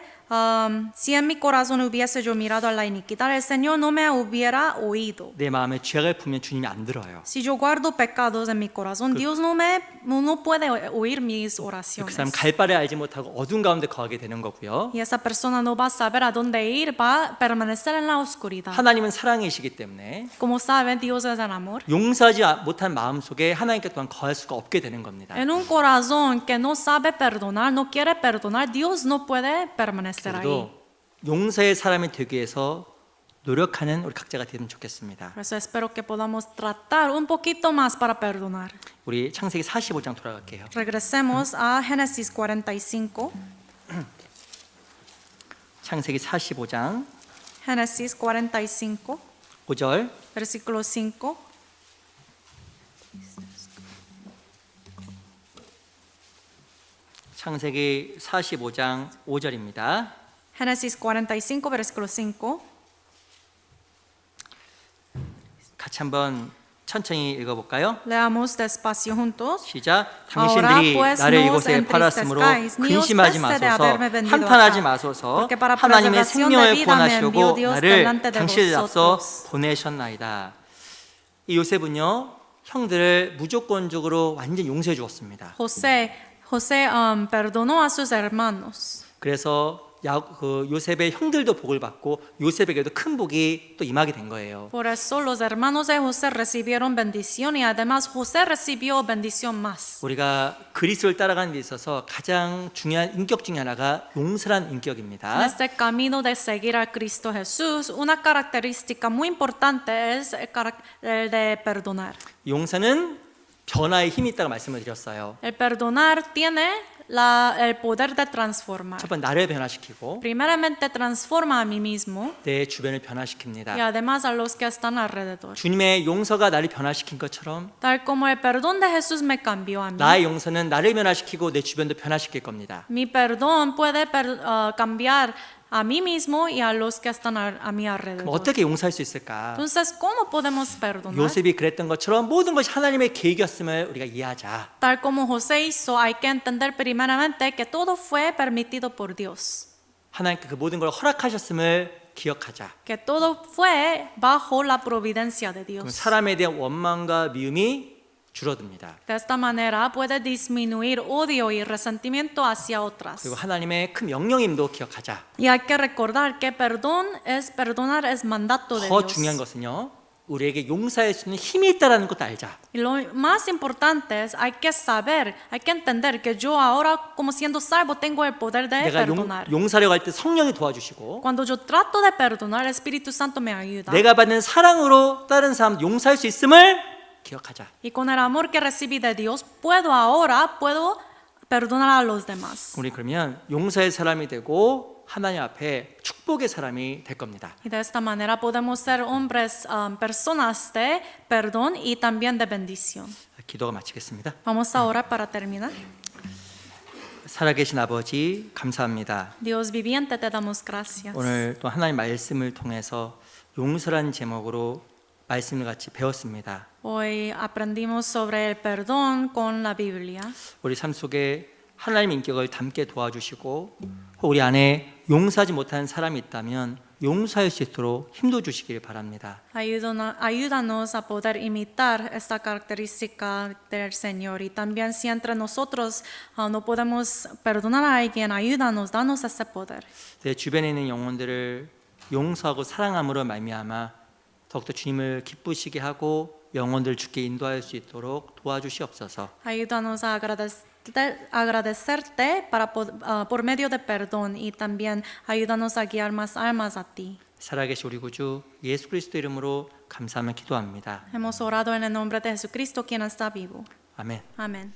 si en mi corazón hubiese yo mirado a la iniquidad, el Señor no me hubiera oído. 내 마음의 죄악을 보면 주님이 안 들어요. Si yo guardo pecados en mi corazón, Dios no puede oír mis 그 oraciones. 사람 갈 바를 알지 못하고 어두운 가운데 거하게 되는 거고요. Y esa persona no va a saber a dónde ir, va a permanecer en la oscuridad. 하나님은 사랑이시기 때문에 Como saben, Dios es el amor. 용서하지 못한 마음 속에 하나님께 또한 거할 수가 없게 되는 겁니다. En un corazón que no sabe perdonar, no quiere perdonar, Dios no puede permanecer ahí. 그래도 용서의 사람이 되기 위해서 노력하는 우리 각자가 되면 좋겠습니다. Por eso espero que podamos tratar un poquito más para perdonar. 우리 창세기 45장 돌아갈게요. Regresemos a Génesis 45. 창세기 45장 Génesis 45, 5절 versículo 5. 창세기 45장 5절입니다. Génesis 45, versículo 5. 같이 한번 천천히 읽어볼까요? Leamos despacio juntos. 시작. Ahora 당신들이 pues 나를 no 이곳에 os 팔았으므로 entristezcáis, ni os 근심하지 pese de 마소서, haberme vendido 한탄하지 acá, 마소서. porque para 하나님의 preservación de 생명을 vida me envió 구원하시고 Dios 나를 delante de 당신들 앞서 vosotros. 보내셨나이다. 이 요셉은요 형들을 무조건적으로 완전 용서해 주었습니다. José perdonó a sus hermanos. 그래서 요셉의 형들도 복을 받고 요셉에게도 큰 복이 또 임하게 된 거예요. Por eso los hermanos de José recibieron bendición y además José recibió bendición más. 우리가 그리스도를 따라가는 데 있어서 가장 중요한 인격 중에 하나가 용서란 En 인격입니다. este camino de seguir a Cristo Jesús, una característica muy importante es el de perdonar. 용서는 변화의 힘이 있다고 말씀을 드렸어요. El perdonar tiene el poder de transformar. 첫 번째 나를 변화시키고 Primeramente transforma a mí mismo 내 주변을 y 변화시킵니다. además a los que están alrededor. 주님의 용서가 나를 변화시킨 것처럼 Tal como el perdón de Jesús me cambió a mí. 나의 용서는 나를 변화시키고 내 주변도 변화시킬 겁니다. Mi perdón puede cambiar a mí mismo y a los que están a mi 그럼 alrededor. 어떻게 용서할 수 있을까? Entonces, ¿cómo podemos perdonar? 요셉이 그랬던 것처럼 모든 것이 하나님의 계획이었음을 우리가 이해하자. Tal como José hizo, hay que entender primeramente que todo fue permitido por Dios. 하나님께 그 모든 걸 허락하셨음을 기억하자. Que todo fue bajo la providencia de 그럼 Dios. 사람에 대한 원망과 미움이 줄어듭니다. De esta manera puede disminuir odio y resentimiento hacia otras. 그리고 하나님의 큰 명령임도 기억하자. Y hay que recordar que perdonar es mandato de 더 Dios. 중요한 것은요. 우리에게 용서할 수 있는 힘이 있다라는 것도 알자. Y lo más importante es hay que saber, hay que entender que yo ahora como siendo salvo tengo el poder de 내가 perdonar. 용서하려고 할 때 성령이 도와주시고 Cuando yo trato de perdonar, el Espíritu Santo me ayuda. 내가 받는 사랑으로 다른 사람 용서할 수 있음을 기억하자. Y con el amor que recibí de Dios, puedo perdonar a los demás. 우리 그러면 용서의 사람이 되고 하나님 앞에 축복의 사람이 될 겁니다. Y de esta manera podemos ser hombres, personas de perdón y también de bendición. 기도가 마치겠습니다. Vamos a orar para terminar. 살아계신 아버지 감사합니다. Dios viviente, te damos gracias. 오늘 또 하나님 말씀을 통해서 용서란 제목으로 말씀을 같이 배웠습니다. Hoy aprendimos sobre el perdón con la Biblia. 우리 삶 속에 하나님의 인격을 담게 도와주시고 우리 안에 용서하지 못하는 사람이 있다면 용서할 수 있도록 힘도 주시길 바랍니다. Ayúdanos a poder imitar esta característica del Señor y también si entre nosotros no podemos perdonar a alguien, ayúdanos, danos ese poder. 내 주변에 있는 영혼들을 용서하고 사랑함으로 말미암아 더욱더 주님을 기쁘시게 하고 영혼들 주께 인도할 수 있도록 도와주시옵소서. Ayúdanos a agradecerte por medio de perdón y también ayúdanos a guiar más almas a ti. 살아계신 우리 구주 예수 그리스도 이름으로 감사하며 기도합니다. Hemos orado en el nombre de Jesucristo, quien está vivo. 아멘. Amén.